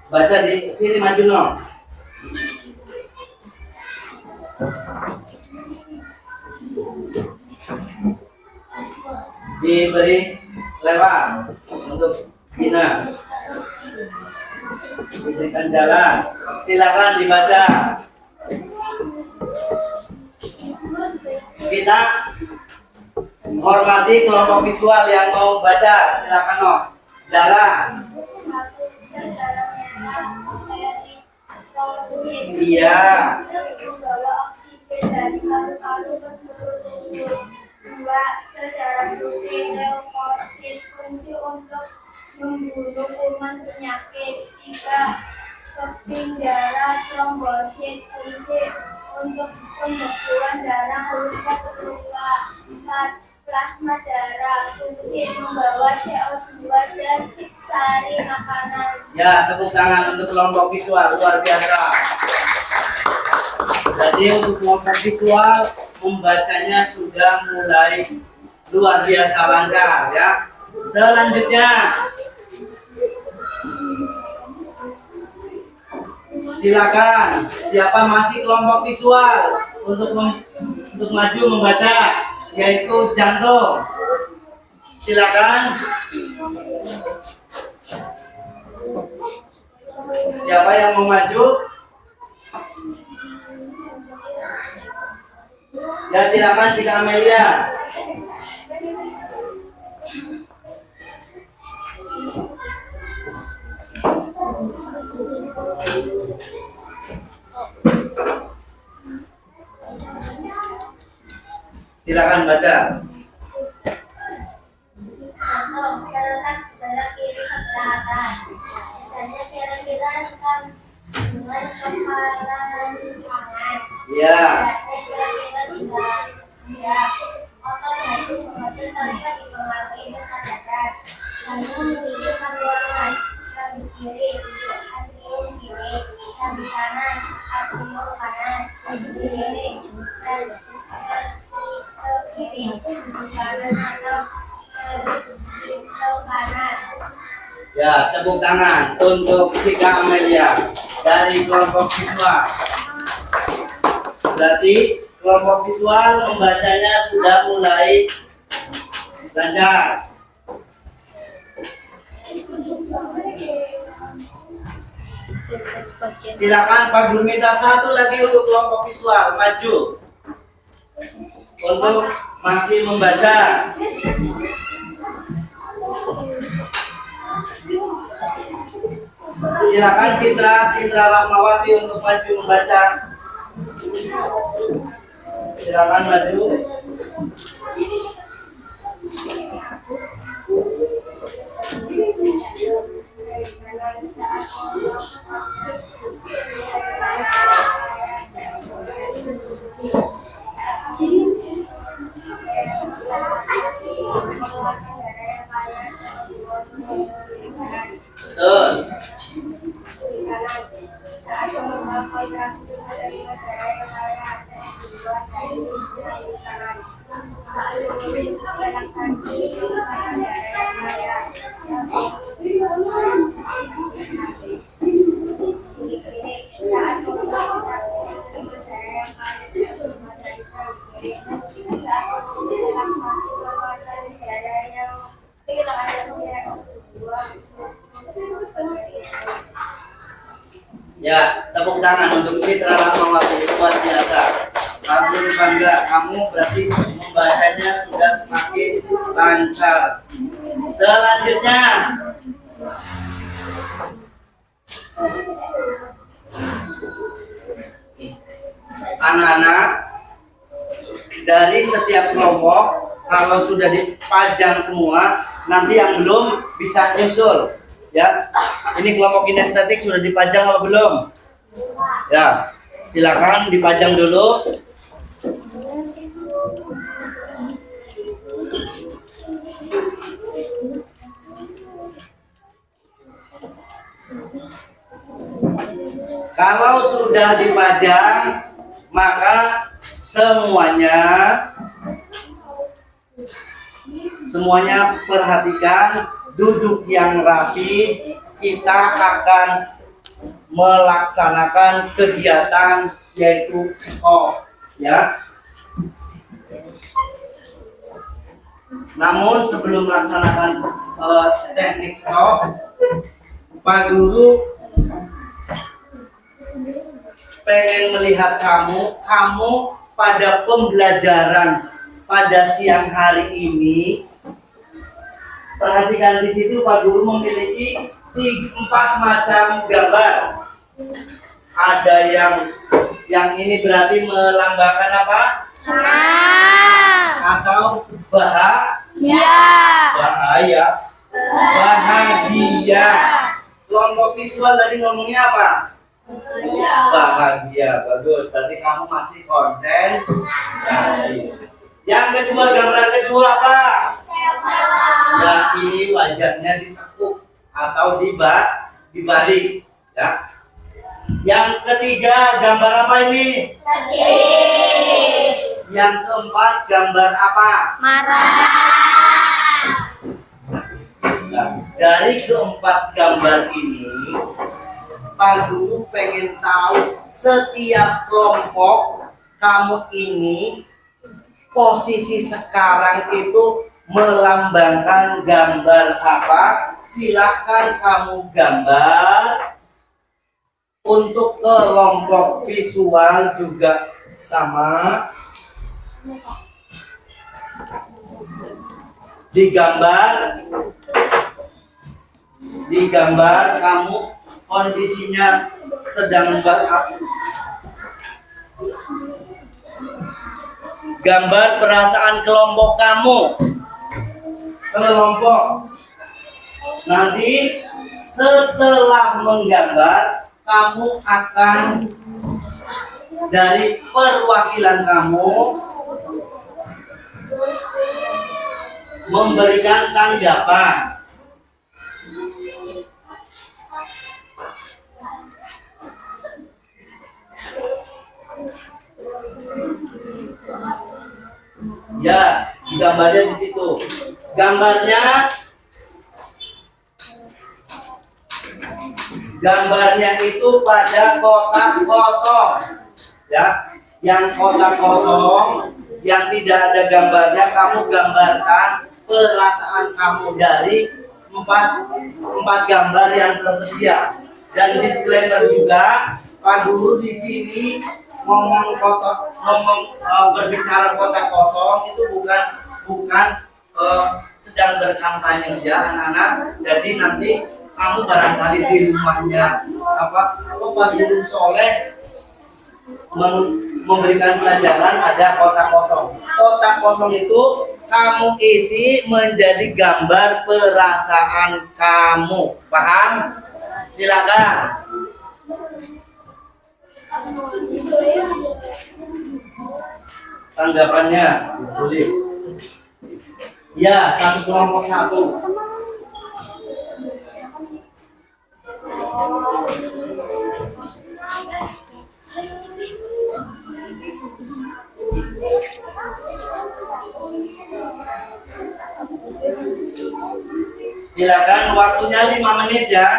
A: Baca di sini maju no. Diberi lewat untuk Gina. Diberikan jalan. Silakan dibaca. Kita hormati kelompok visual yang mau baca. Silakan no. Darah. Iya.
B: Membawa oksigen dari paru-paru ke seluruh tubuh. 2. Secara fungsi leukosit fungsi untuk membunuh kuman penyakit. 3. Keping darah trombosit fungsi untuk pembekuan darah luka. 4. Plasma darah fungsi membawa CO2 dan sari makanan.
A: Ya, tepuk tangan untuk kelompok visual, luar biasa. Jadi untuk kelompok visual membacanya sudah mulai luar biasa lancar ya. Selanjutnya silakan siapa masih kelompok visual untuk maju membaca yaitu jantung. Silakan. Siapa yang mau maju? Ya silakan Cika Amelia. Silakan baca.
B: Jantung terletak belakang kiri sebelah atas. Misalnya kira-kira dengan kepala tangan.
A: Ya.
B: Kira-kira juga siap. Otot jantung mengatur terlibat dipengaruhi kesadaran. Jantung memiliki ruangan samping kiri, atrium kiri, samping kanan, atrium kanan, kiri, dan kiri, kanan atau kanan.
A: Ya, tepuk tangan untuk Cika Amelia dari kelompok visual. Berarti kelompok visual membacanya sudah mulai lancar. Silakan Pak Guru minta satu lagi untuk kelompok visual maju untuk masih membaca. Silakan Citra Rahmawati untuk maju membaca. Silakan maju. Betul. Ya, tepuk tangan untuk Citra Rahmawati, luar biasa. Aku bangga, kamu berarti membacanya sudah semakin lancar. Selanjutnya, anak-anak dari setiap kelompok kalau sudah dipajang semua Nanti yang belum bisa nyusul. Ya, ini kelompok kinestetik sudah dipajang apa belum? Ya, silakan dipajang dulu. Kalau sudah dipajang, maka semuanya perhatikan, duduk yang rapi. Kita akan melaksanakan kegiatan yaitu stop, ya. Namun sebelum melaksanakan teknik stop, Pak Guru pengen melihat kamu pada pembelajaran pada siang hari ini. Perhatikan di situ Pak Guru memiliki 4 macam gambar. Ada yang ini berarti melambangkan apa?
B: Senang.
A: Atau
B: Ya.
A: bahagia. Kelompok visual tadi ngomongnya apa? Bahagia. Bagus. Berarti kamu masih konsentrasi. Yang kedua, gambar kedua apa? Ya, ini wajahnya ditekuk atau dibalik, ya. Yang ketiga, gambar apa ini?
B: Sedih.
A: Yang keempat, gambar apa?
B: Marah.
A: Nah, dari keempat gambar ini, Pak Guru pengen tahu setiap kelompok kamu ini posisi sekarang itu melambangkan gambar apa? Silahkan kamu gambar. Untuk kelompok visual juga sama. Digambar kamu kondisinya sedang gambar perasaan kelompok kamu. Nanti setelah menggambar, kamu akan dari perwakilan kamu memberikan tanggapan. Ya, gambarnya di situ. Gambarnya itu pada kotak kosong, ya. Yang kotak kosong, yang tidak ada gambarnya, kamu gambarkan perasaan kamu dari empat gambar yang tersedia. Dan disclaimer juga, Pak Guru di sini berbicara kotak kosong itu bukan sedang berkampanye ya anak-anak. Jadi nanti kamu barangkali di rumahnya Pak Guru Soleh memberikan pelajaran ada kotak kosong. Kotak kosong itu kamu isi menjadi gambar perasaan kamu. Paham? Silakan. Tanggapannya tulis. Ya, satu kelompok satu. Silakan, waktunya 5 menit ya.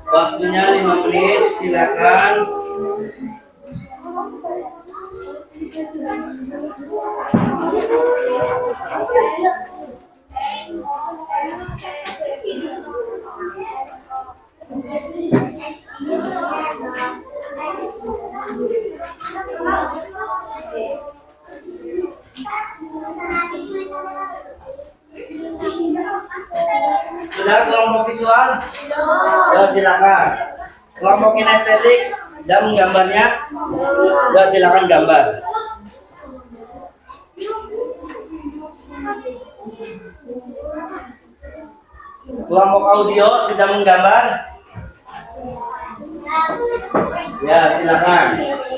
A: Waktunya 5 menit, silakan. Sudah kelompok visual? Ya silakan. Kelompok kinestetik Sudah menggambarnya? Sudah, silakan gambar. Kelompok audio sudah menggambar? Ya, silakan.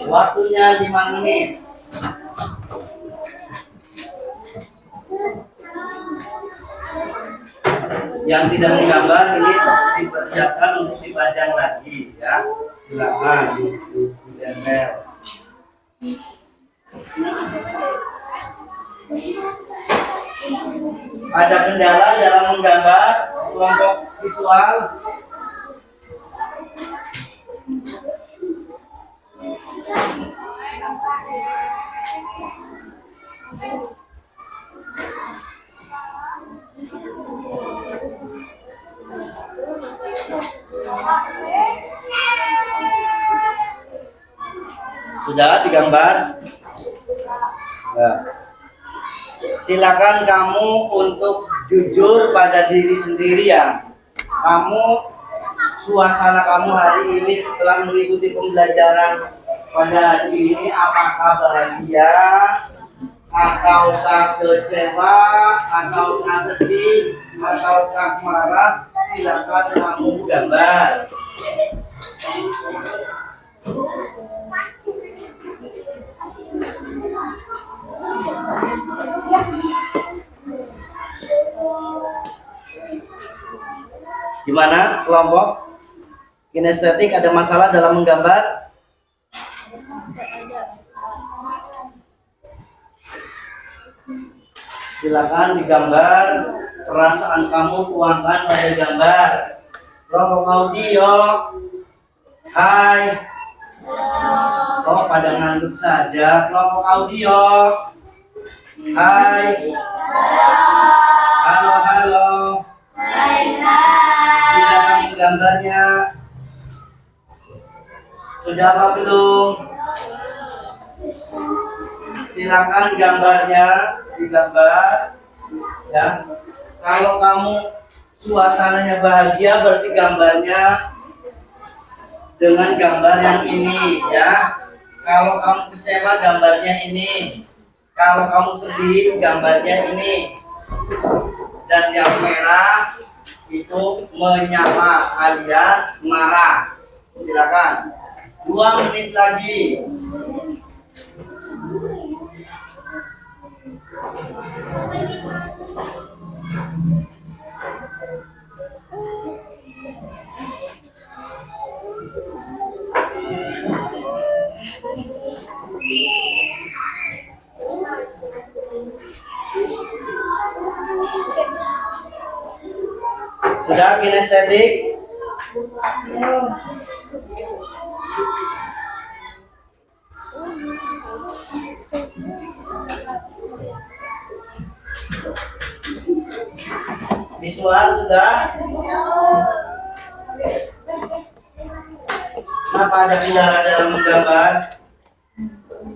A: Waktunya 5 menit. Yang tidak menggambar ini dipersiapkan untuk dipajang lagi ya. Silakan ditempel. Ada kendala dalam menggambar kelompok visual? Sudah digambar? Ya. Silakan kamu untuk jujur pada diri sendiri ya. Kamu, suasana kamu hari ini setelah mengikuti pembelajaran pada hari ini, apakah bahagia, ataukah kecewa, ataukah sedih, ataukah marah? Silakan kamu gambar. Gimana kelompok kinestetik, ada masalah dalam menggambar? Silakan digambar, perasaan kamu tuangkan pada gambar. Kelompok audio, hai. Oh, pada ngantuk saja. Kelompok audio, hai. Halo, halo. Sudah kamu gambarnya? Sudah apa belum? Silakan gambarnya digambar ya. Kalau kamu suasananya bahagia, berarti gambarnya dengan gambar yang ini ya. Kalau kamu kecewa, gambarnya ini. Kalau kamu sedih, gambarnya ini. Dan yang merah itu menyala alias marah. Silakan. 2 menit lagi. Sudah kinestetik? Visual sudah? Kenapa ada kendala dalam menggambar?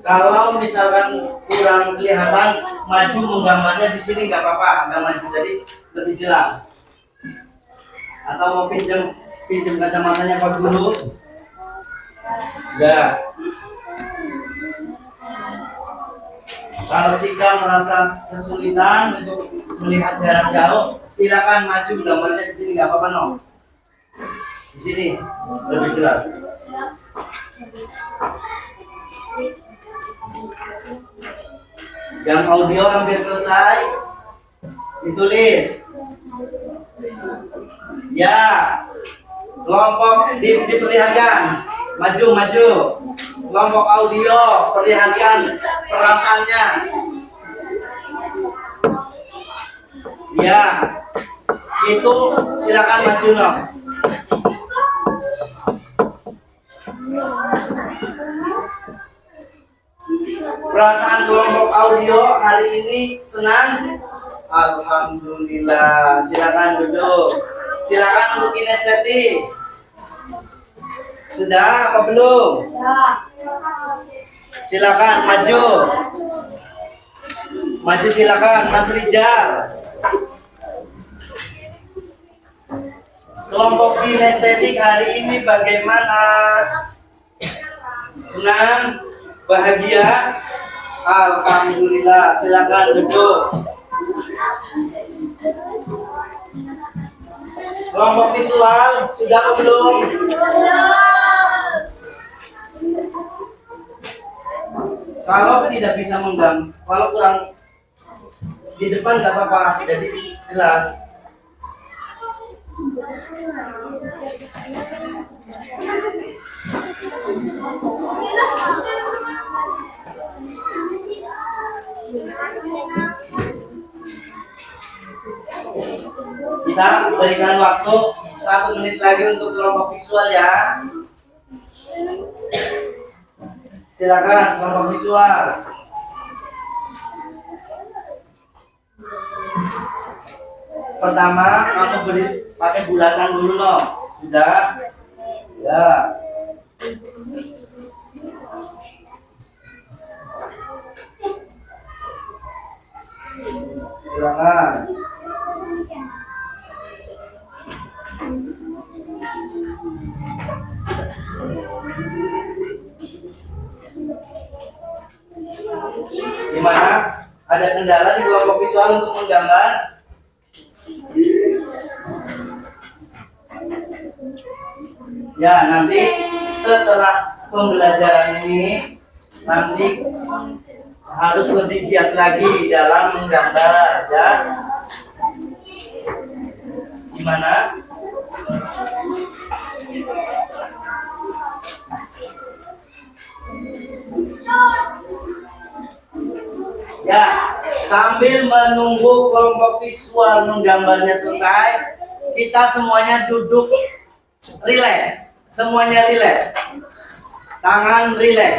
A: Kalau misalkan kurang kelihatan, maju menggambarnya di sini nggak apa-apa, nggak maju, jadi lebih jelas. Atau mau pinjam kacamatanya Pak Guru? Enggak. Kalau jika merasa kesulitan untuk melihat jarak jauh, silakan maju gambarnya di sini, nggak apa-apa no. Di sini lebih jelas. Yang audio hampir selesai, ditulis. Ya, kelompok diperlihatkan, maju. Kelompok audio, perlihatkan perasaannya. Ya, itu silakan maju no. Perasaan kelompok audio hari ini senang? Alhamdulillah. Silakan duduk. Silakan untuk kinestetik. Sudah apa belum? Silakan maju. Maju silakan Mas Rijal. Kelompok kinestetik hari ini bagaimana? Senang? Bahagia? Alhamdulillah. Silakan duduk. Kelompok visual sudah atau belum? Kalau tidak bisa menggambar, kalau kurang di depan nggak apa-apa, jadi jelas. Kita berikan waktu 1 menit lagi untuk kelompok visual ya. Silakan kelompok visual. Pertama, kamu beri pakai bulatan dulu loh. Sudah? Ya. Silakan. Gimana? Ada kendala di kelompok visual untuk menggambar? Ya, nanti setelah pembelajaran ini nanti harus lebih giat lagi dalam menggambar ya. Gimana? Ya, sambil menunggu kelompok visual menggambarnya selesai, kita semuanya duduk rileks. Semuanya rileks. Tangan rileks.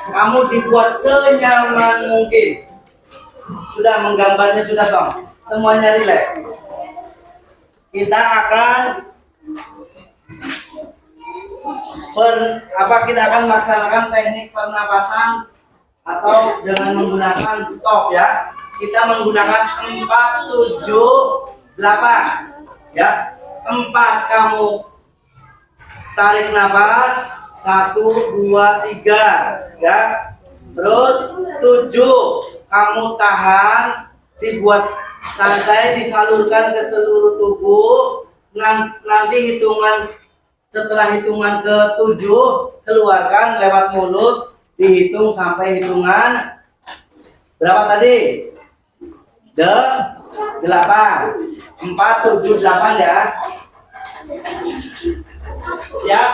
A: Kamu dibuat senyaman mungkin. Sudah menggambarnya sudah dong. Semuanya rileks. Kita akan kita akan melaksanakan teknik pernapasan atau dengan menggunakan stop ya. Kita menggunakan 4, 7, 8 ya. 4 kamu tarik nafas, 1, 2, 3 ya. Terus 7 kamu tahan, dibuat santai, disalurkan ke seluruh tubuh. Nanti setelah hitungan ke-7 keluarkan lewat mulut, dihitung sampai hitungan berapa tadi? 8. 4, 7, 8 ya. Siap?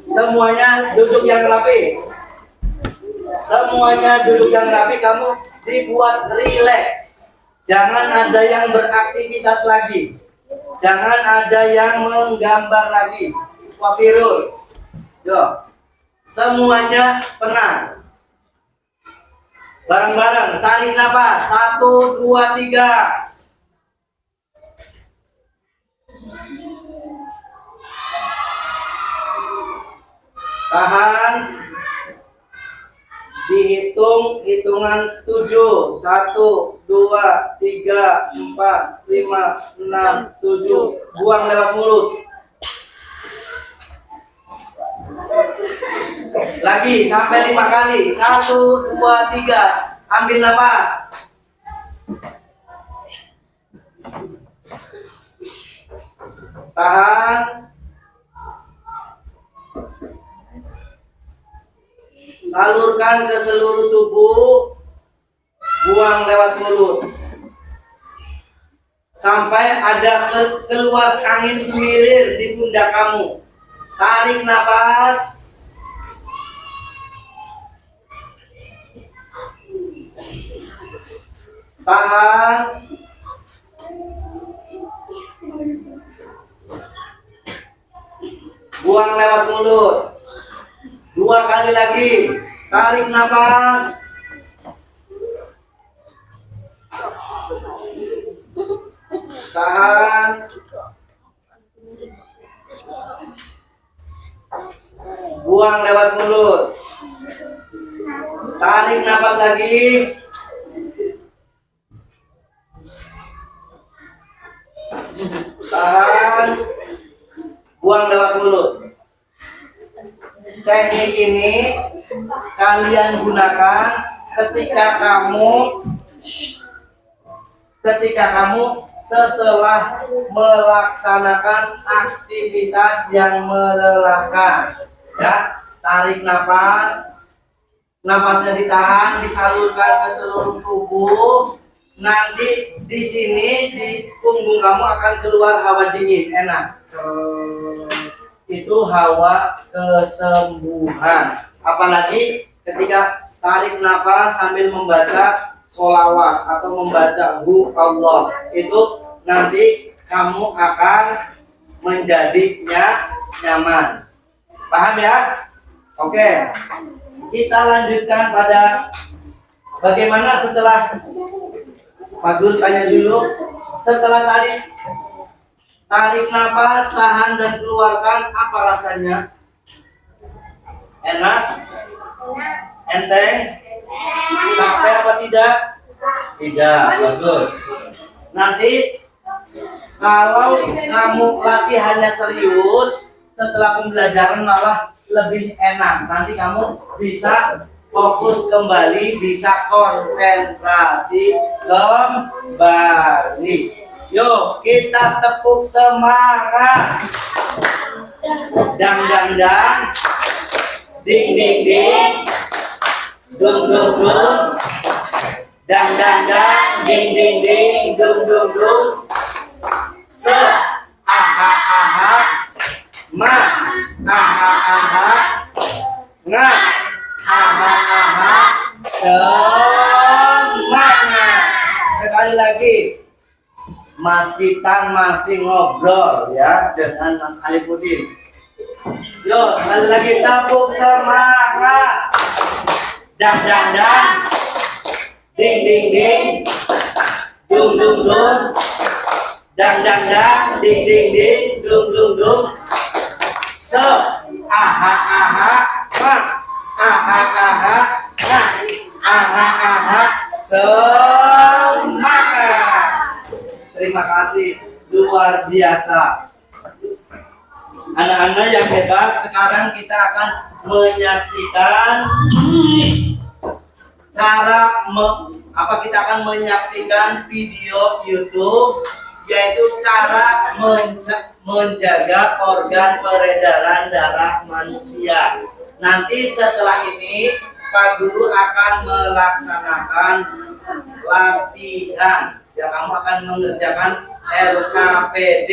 A: Semuanya duduk yang rapi. Semuanya duduk yang rapi, kamu dibuat rileks. Jangan ada yang beraktivitas lagi. Jangan ada yang menggambar lagi. Wafirul. Yo. Semuanya tenang. Bareng-bareng tarik nafas. 1, 2, 3. Tahan. Dihitung hitungan 7. 1, 2, 3, 4, 5, 6, 7. Buang lewat mulut. Lagi sampai 5 kali. 1, 2, 3. Ambil nafas. Tahan. Salurkan ke seluruh tubuh. Buang lewat mulut. Sampai ada keluar angin semilir di pundak kamu. Tarik nafas. Tahan. Buang lewat mulut. 2 kali lagi. Tarik nafas. Tahan. Buang lewat mulut. Tarik nafas lagi. Tahan. Buang lewat mulut. teknik ini kalian gunakan ketika kamu setelah melaksanakan aktivitas yang melelahkan. Ya, tarik napas, napasnya ditahan, disalurkan ke seluruh tubuh. Nanti di sini di punggung kamu akan keluar hawa dingin, enak. Itu hawa kesembuhan. Apalagi ketika tarik napas sambil membaca sholawat atau membaca hu Allah, itu nanti kamu akan menjadinya nyaman. Paham ya? Oke, kita lanjutkan pada bagaimana setelah Pak Guru tanya dulu. Setelah tarik napas, tahan dan keluarkan, apa rasanya? Enak? Enteng? Capek apa tidak? Tidak, bagus. Nanti kalau kamu latihannya serius, setelah pembelajaran malah lebih enak. Nanti kamu bisa fokus kembali, bisa konsentrasi kembali. Yuk, kita tepuk semangat. Dang dang dang, ding ding ding, dung dung dung, dang dang dang, ding ding ding, dung dung dung. Se, aha aha, ma, aha aha, nga, aha aha, semangat. Sekali lagi, Mas Titan masih ngobrol ya dengan Mas Alipudin. Yo, sekali lagi tepuk semangat. Dang dang dang, ding ding ding, dung dung dung, dang dang dang, ding ding ding, dung dung dung. Se, aha aha, ma, aha aha, na, aha aha, semangat. Terima kasih, luar biasa. Anak-anak yang hebat, sekarang kita akan menyaksikan kita akan menyaksikan video YouTube, yaitu cara menjaga organ peredaran darah manusia. Nanti setelah ini Pak Guru akan melaksanakan latihan. Ya, kamu akan mengerjakan LKPD.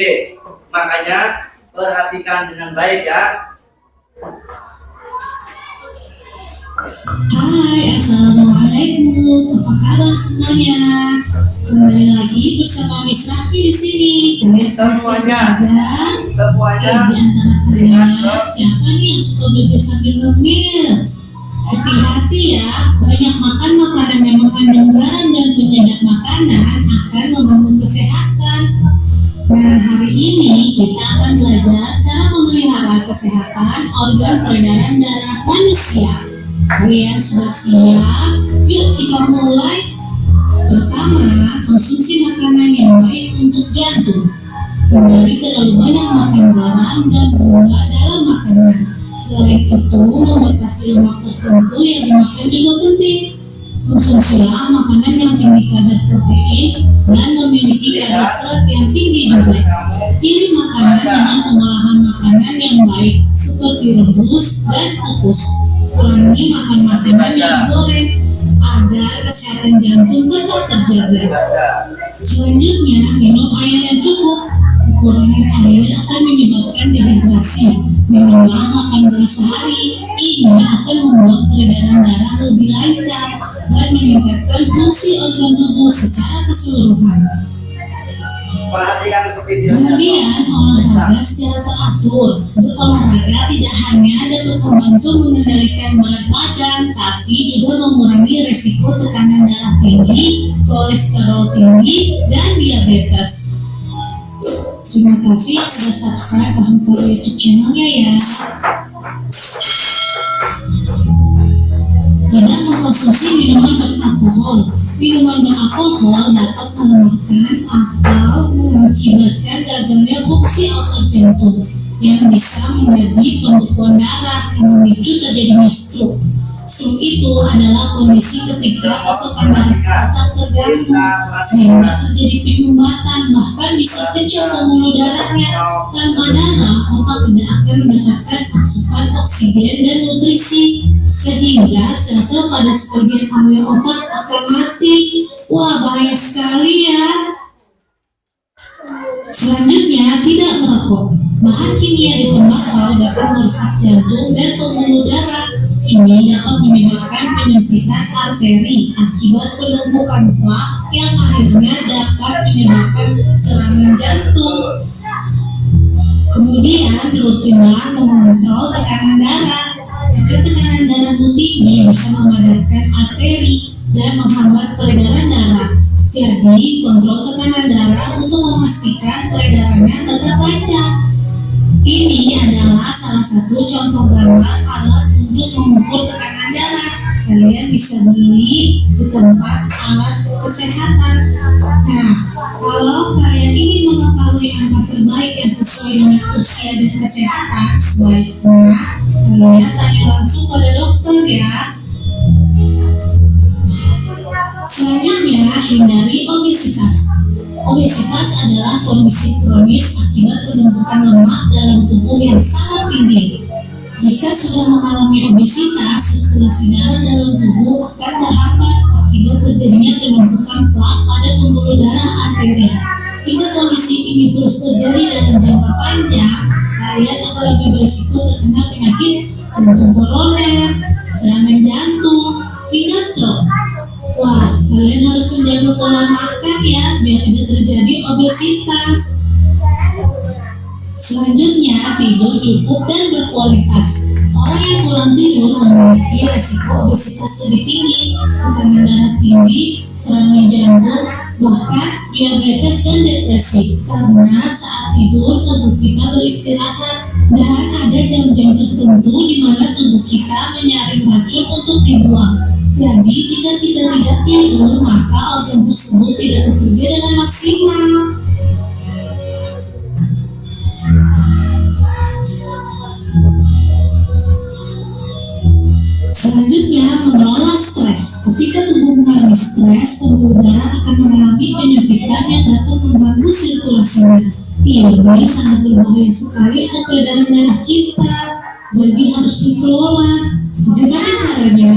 A: Makanya perhatikan dengan baik ya.
E: Hai, assalamualaikum. Apa kabar semuanya? Kembali lagi bersama Miss Raki di sini. Kalian
A: Semuanya.
E: di antara kalian siapa nih yang suka belajar sambil ngemil? Hati-hati ya, banyak makan makanan yang mengandung garam dan penyedap makanan akan mengganggu kesehatan. Nah, hari ini kita akan belajar cara memelihara kesehatan organ peredaran darah manusia. Kalian sudah siap? Yuk kita mulai. Pertama, konsumsi makanan yang baik untuk jantung. Hindari terlalu banyak makan garam dan gula dalam makanan. Selain itu, membatasi lemak tertentu yang dimakan juga penting. Konsumsilah makanan yang tinggi kadar protein dan memiliki kadar serat yang tinggi juga. Pilih makanan dengan pengolahan makanan yang baik seperti rebus dan kukus. Kurangi makan makanan yang digoreng agar kesehatan jantung tetap terjaga. Selanjutnya, minum air yang cukup. Kekurangan air akan menyebabkan dehidrasi. Minumlah 8 gelas sehari. Ini akan membuat peredaran darah lebih lancar dan meningkatkan fungsi organ tubuh secara keseluruhan.
A: Perhatikan videonya.
E: Kemudian, olahraga secara teratur. Berolahraga tidak hanya dapat membantu mengendalikan berat badan, tapi juga mengurangi resiko tekanan darah tinggi, kolesterol tinggi, dan diabetes. Terima kasih sudah subscribe ke YouTube channelnya ya. Tidak mengkonsumsi mengkonsumsi minuman beralkohol. Minuman beralkohol dapat melemahkan atau mengakibatkan gagalnya fungsi otot jantung yang bisa menjadi pembekuan darah yang memicu terjadinya stroke. Stroke itu adalah kondisi ketika pasokan darah ke otak terganggu sehingga terjadi penyumbatan, bahkan bisa pecah pembuluh darahnya. Tanpa darah, otak tidak akan mendapatkan asupan oksigen dan nutrisi sehingga sel-sel pada sebagian area otak akan mati. Wah, bahaya sekali ya. Selanjutnya, tidak merokok. Bahan kimia di tembakau dapat merusak jantung dan pembuluh darah. Ini dapat menyebabkan penyempitan arteri akibat penumpukan plak yang akhirnya dapat menyebabkan serangan jantung. Kemudian, rutinlah mengontrol tekanan darah. Jika tekanan darahmu tinggi bisa memadatkan arteri dan menghambat peredaran darah. Jadi, kontrol tekanan darah untuk memastikan peredarannya tetap lancar. Ini adalah salah satu contoh gambar alat untuk mengukur tekanan darah. Kalian bisa beli di tempat alat kesehatan. Nah, kalau kalian ingin mengetahui angka terbaik yang sesuai dengan usia dan kesehatan, sebaiknya kalian tanya langsung pada dokter ya. Selanjutnya, hindari obesitas. Obesitas adalah kondisi kronis akibat penumpukan lemak dalam tubuh yang sangat tinggi. Jika sudah mengalami obesitas, sirkulasi darah dalam tubuh akan terhambat akibat terjadinya penumpukan plak pada pembuluh darah arteri. Jika kondisi ini terus terjadi dalam jangka panjang, kalian akan lebih berisiko terkena penyakit jantung koroner, serangan jantung, hingga stroke. Wah, kalian harus menjaga pola makan ya, biar tidak terjadi obesitas. Selanjutnya, tidur cukup dan berkualitas. Orang yang kurang tidur memiliki resiko obesitas lebih tinggi, tekanan darah tinggi, serangan jantung, bahkan diabetes dan depresi. Karena saat tidur tubuh kita beristirahat dan ada jam-jam tertentu di mana tubuh kita menyaring racun untuk dibuang. Jadi jika kita tidak tidur, maka organ tersebut tidak bekerja dengan maksimal. Selanjutnya, mengelola stres. Ketika tubuh mengalami stres, pembuluh darah akan mengalami penyempitan yang dapat mengganggu sirkulasinya. Ini sangat berbahaya sekali untuk peredaran darah kita. Jadi harus dikelola. Bagaimana caranya?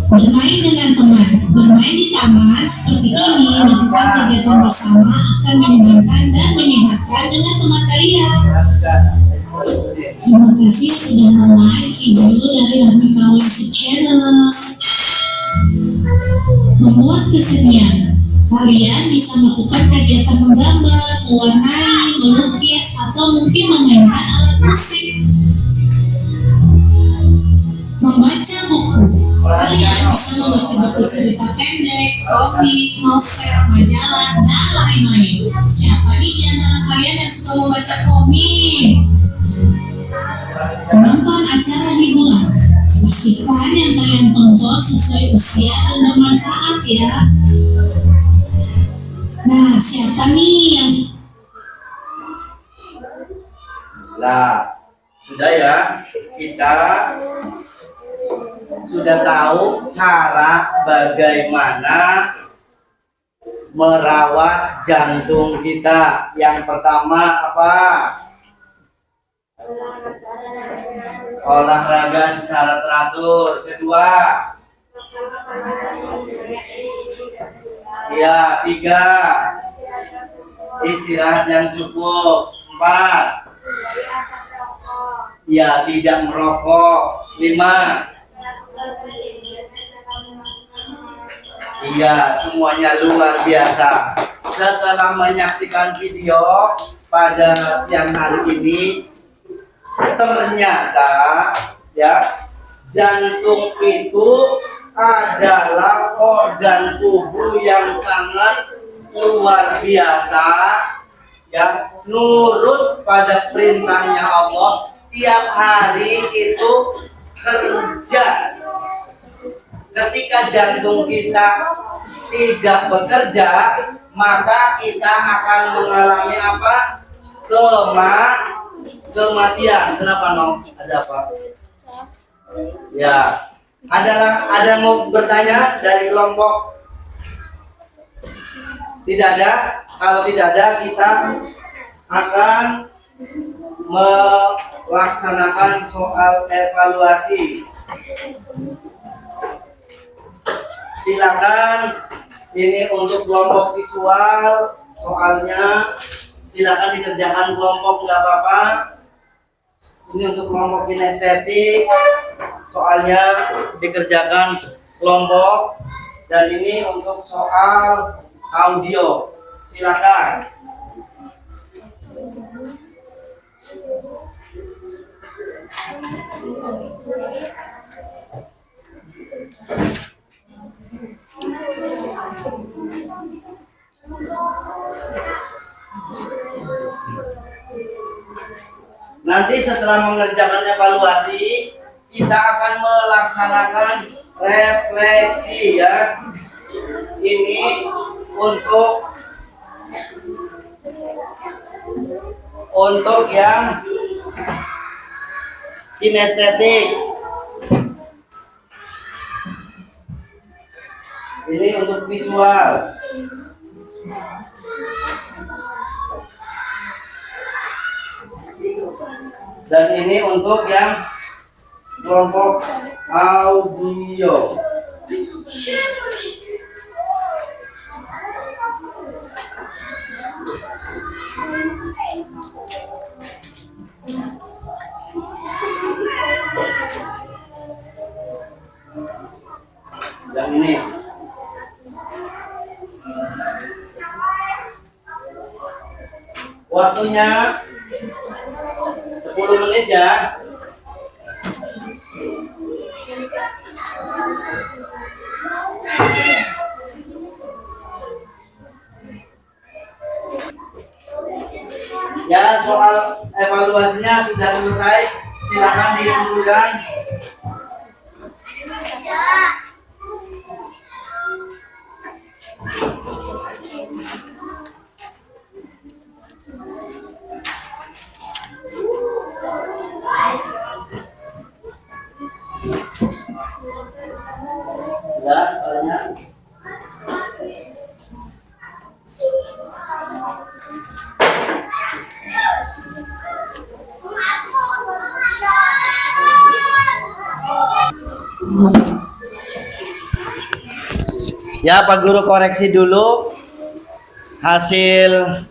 E: Bermain dengan teman. Bermain di taman seperti ini, melakukan kegiatan bersama akan menyenangkan dan menyehatkan dengan teman kalian. Terima kasih sudah like video dari Rahmi KWC Channel. Membuat kesenian. Kalian bisa melakukan kegiatan menggambar, mewarnai, melukis, atau mungkin memainkan alat musik. Membaca buku. Kalian bisa membaca buku cerita pendek, komik, novel, majalah, dan lain-lain. Siapa nih di antara kalian yang suka membaca komik? Menonton acara hiburan. Pastikan yang kalian tonton sesuai usia dan bermanfaat ya. Nah, siapa nih yang...
A: Nah, sudah ya, kita sudah tahu cara bagaimana merawat jantung kita. Yang pertama apa? Olahraga secara teratur. Kedua, ya, 3, istirahat yang cukup. 4, ya, tidak merokok. 5, iya, semuanya luar biasa. Setelah menyaksikan video pada siang hari ini, ternyata ya, jantung itu adalah organ tubuh yang sangat luar biasa ya, nurut pada perintahnya Allah, tiap hari itu kerja ketika jantung kita tidak bekerja, maka kita akan mengalami apa? Kematian. Kenapa, Nom? Ada apa? Ya, ada yang mau bertanya dari kelompok? Tidak ada. Kalau tidak ada, kita akan melaksanakan soal evaluasi. Silakan, ini untuk kelompok visual, soalnya silakan dikerjakan kelompok, nggak apa-apa. Ini untuk kelompok kinestetik, soalnya dikerjakan kelompok. Dan ini untuk soal audio, silakan. Nanti setelah mengerjakan evaluasi, kita akan melaksanakan refleksi ya. Ini untuk yang kinestetik. Ini untuk visual. Dan ini untuk yang kelompok audio. Dan ini waktunya 10 menit ya. Ya, soal evaluasinya sudah selesai. Silakan dikumpulkan. Ya, soalnya. Ya, Pak Guru koreksi dulu hasil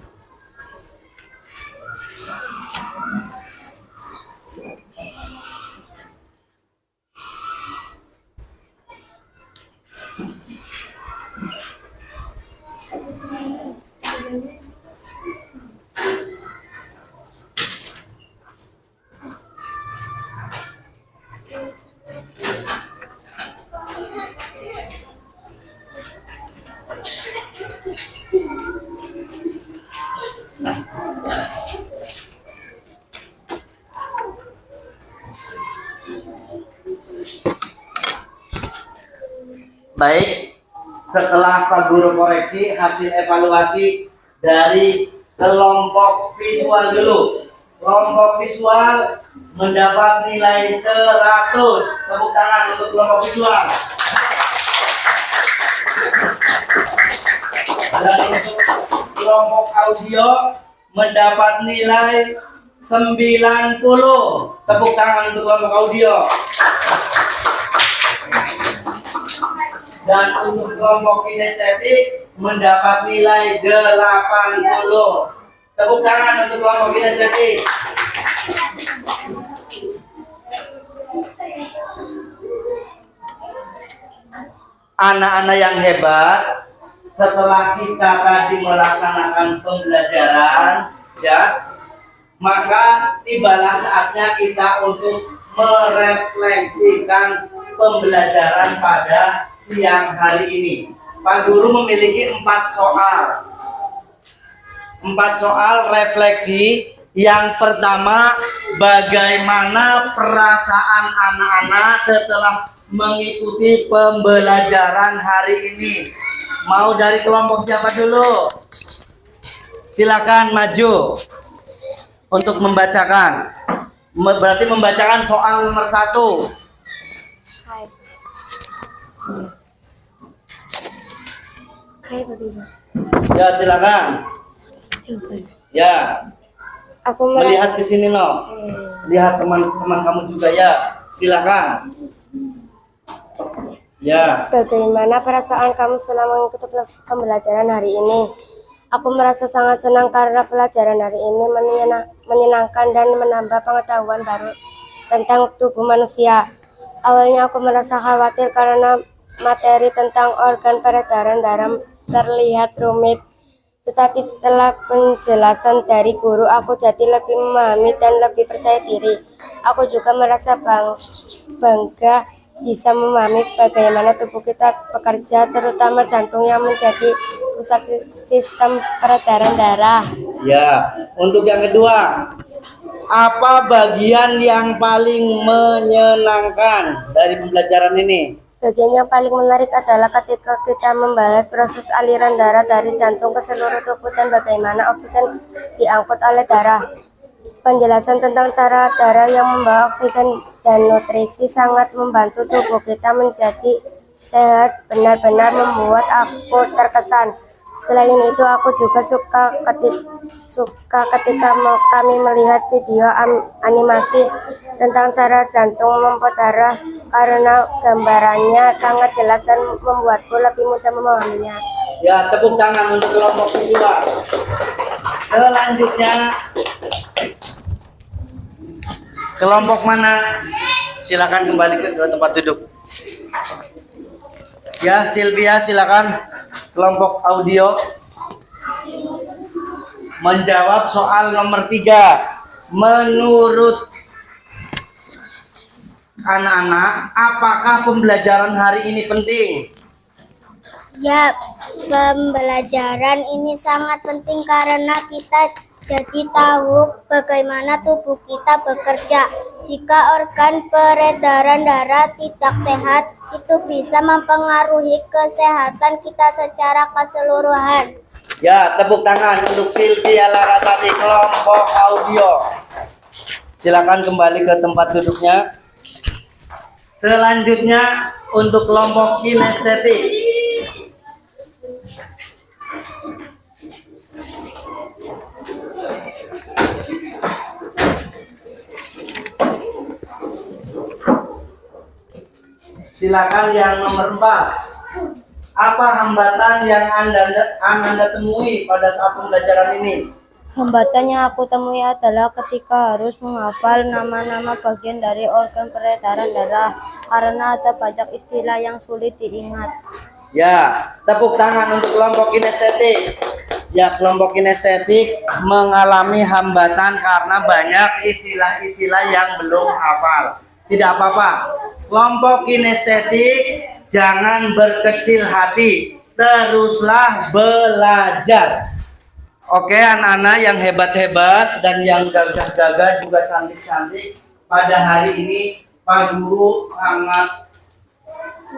A: baik. Setelah Pak Guru koreksi hasil evaluasi dari kelompok visual dulu. Kelompok visual mendapat nilai 100. Tepuk tangan untuk kelompok visual. Dan untuk kelompok audio mendapat nilai 90. Tepuk tangan untuk kelompok audio. Dan untuk kelompok kinestetik mendapat nilai 80. Tepuk tangan untuk kelompok kinestetik. Anak-anak yang hebat, setelah kita tadi melaksanakan pembelajaran, ya, maka tibalah saatnya kita untuk merefleksikan pembelajaran pada siang hari ini. Pak Guru memiliki 4 soal. 4 soal refleksi. Yang pertama, bagaimana perasaan anak-anak setelah mengikuti pembelajaran hari ini. Mau dari kelompok siapa dulu? Silakan maju untuk membacakan. Berarti membacakan soal nomor 1.
D: Hai bagaimana?
A: Ya, silakan. Ya,
D: Aku
A: melihat ke sini no. Lihat teman-teman kamu juga ya. Silakan. Ya,
D: Bagaimana perasaan kamu setelah mengikuti pembelajaran hari ini? Aku merasa sangat senang karena pelajaran hari ini menyenangkan dan menambah pengetahuan baru tentang tubuh manusia. Awalnya aku merasa khawatir karena materi tentang organ peredaran darah terlihat rumit. Tetapi setelah penjelasan dari guru, aku jadi lebih memahami dan lebih percaya diri. Aku juga merasa bangga bisa memahami bagaimana tubuh kita bekerja, terutama jantung yang menjadi pusat sistem peredaran darah.
A: ya. Untuk yang kedua, apa bagian yang paling menyenangkan dari pembelajaran ini?
D: Bagian yang paling menarik adalah ketika kita membahas proses aliran darah dari jantung ke seluruh tubuh dan bagaimana oksigen diangkut oleh darah. Penjelasan tentang cara darah yang membawa oksigen dan nutrisi sangat membantu tubuh kita menjadi sehat, benar-benar membuat aku terkesan. Selain itu, aku juga suka ketika kami melihat video animasi tentang cara jantung memompa darah karena gambarannya sangat jelas dan membuatku lebih mudah memahaminya.
A: Ya, tepuk tangan untuk kelompok visual. Selanjutnya, kelompok mana? Silakan kembali ke tempat duduk. Ya, Sylvia silakan. Kelompok audio menjawab soal nomor 3. Menurut anak-anak, apakah pembelajaran hari ini penting?
B: Ya, pembelajaran ini sangat penting karena kita jadi tahu bagaimana tubuh kita bekerja. Jika organ peredaran darah tidak sehat, itu bisa mempengaruhi kesehatan kita secara keseluruhan.
A: Ya, tepuk tangan untuk Sylvia Larasati, kelompok audio. Silakan kembali ke tempat duduknya. Selanjutnya untuk kelompok kinestetik. Silakan yang nomor 4. Apa hambatan yang Anda temui pada saat pembelajaran ini?
D: Hambatan yang aku temui adalah ketika harus menghafal nama-nama bagian dari organ peredaran darah karena ada banyak istilah yang sulit diingat.
A: Ya, tepuk tangan untuk kelompok kinestetik. Ya, kelompok kinestetik mengalami hambatan karena banyak istilah-istilah yang belum hafal. Tidak apa-apa. Kelompok kinestetik jangan berkecil hati, teruslah belajar. Oke, anak-anak yang hebat-hebat dan yang gagah-gagah juga cantik-cantik, pada hari ini Pak Guru sangat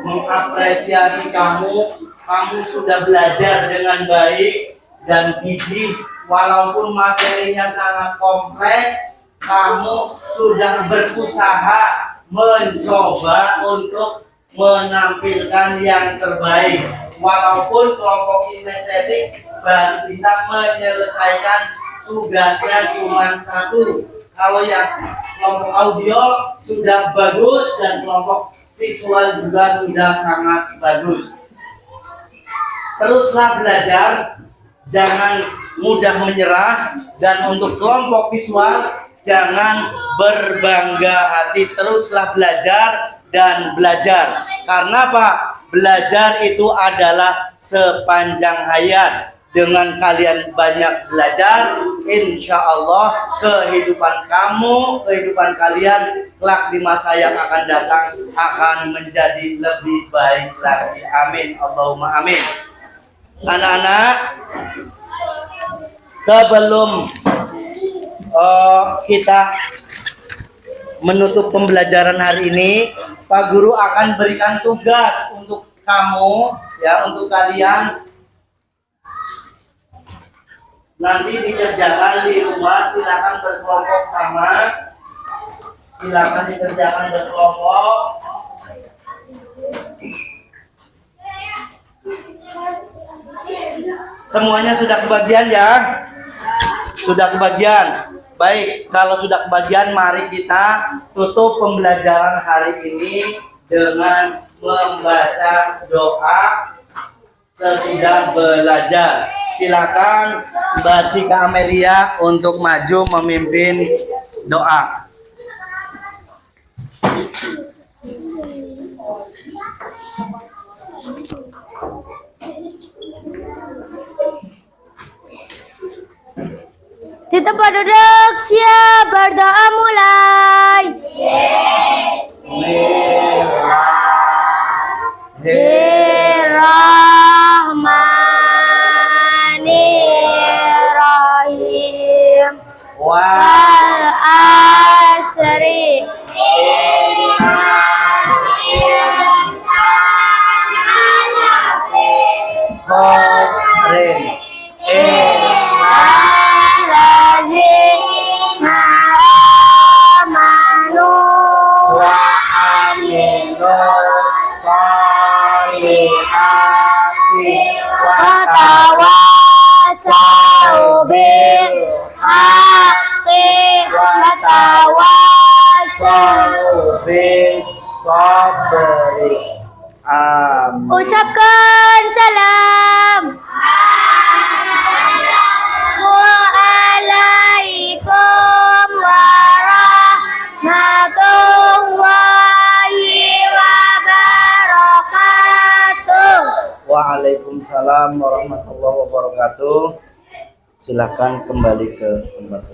A: mengapresiasi kamu. Kamu sudah belajar dengan baik dan gigih, walaupun materinya sangat kompleks. Kamu sudah berusaha mencoba untuk menampilkan yang terbaik, walaupun kelompok kinestetik baru bisa menyelesaikan tugasnya cuma 1. Kalau yang kelompok audio sudah bagus dan kelompok visual juga sudah sangat bagus. Teruslah belajar, jangan mudah menyerah, dan untuk kelompok visual jangan berbangga hati, teruslah belajar dan belajar. Karena Pak, belajar itu adalah sepanjang hayat. Dengan kalian banyak belajar, insya Allah kehidupan kamu, kehidupan kalian kelak di masa yang akan datang akan menjadi lebih baik lagi. Amin, Allahumma amin. Anak-anak, sebelum kita menutup pembelajaran hari ini, Pak Guru akan berikan tugas untuk kamu, ya, untuk kalian. Nanti dikerjakan di rumah, silakan berkelompok sama. Silakan dikerjakan berkelompok. Semuanya sudah kebagian ya? Sudah kebagian. Baik, kalau sudah kebagian, mari kita tutup pembelajaran hari ini dengan membaca doa sesudah belajar. Silakan Mbak Cika Amelia untuk maju memimpin doa.
D: Kita pada duduk, siap berdoa mulai. Bismillahirrahmanirrahim. Wal asri.
A: Khosrin. Wa aminus solihati wa
D: Watawasau bil haqqi watawasau
A: bis sabri. Amin.
D: Ucapkan salam. Waalaikum warahmatullahi wabarakatuh.
A: Waalaikumsalam warahmatullahi wabarakatuh. Silakan kembali ke tempat.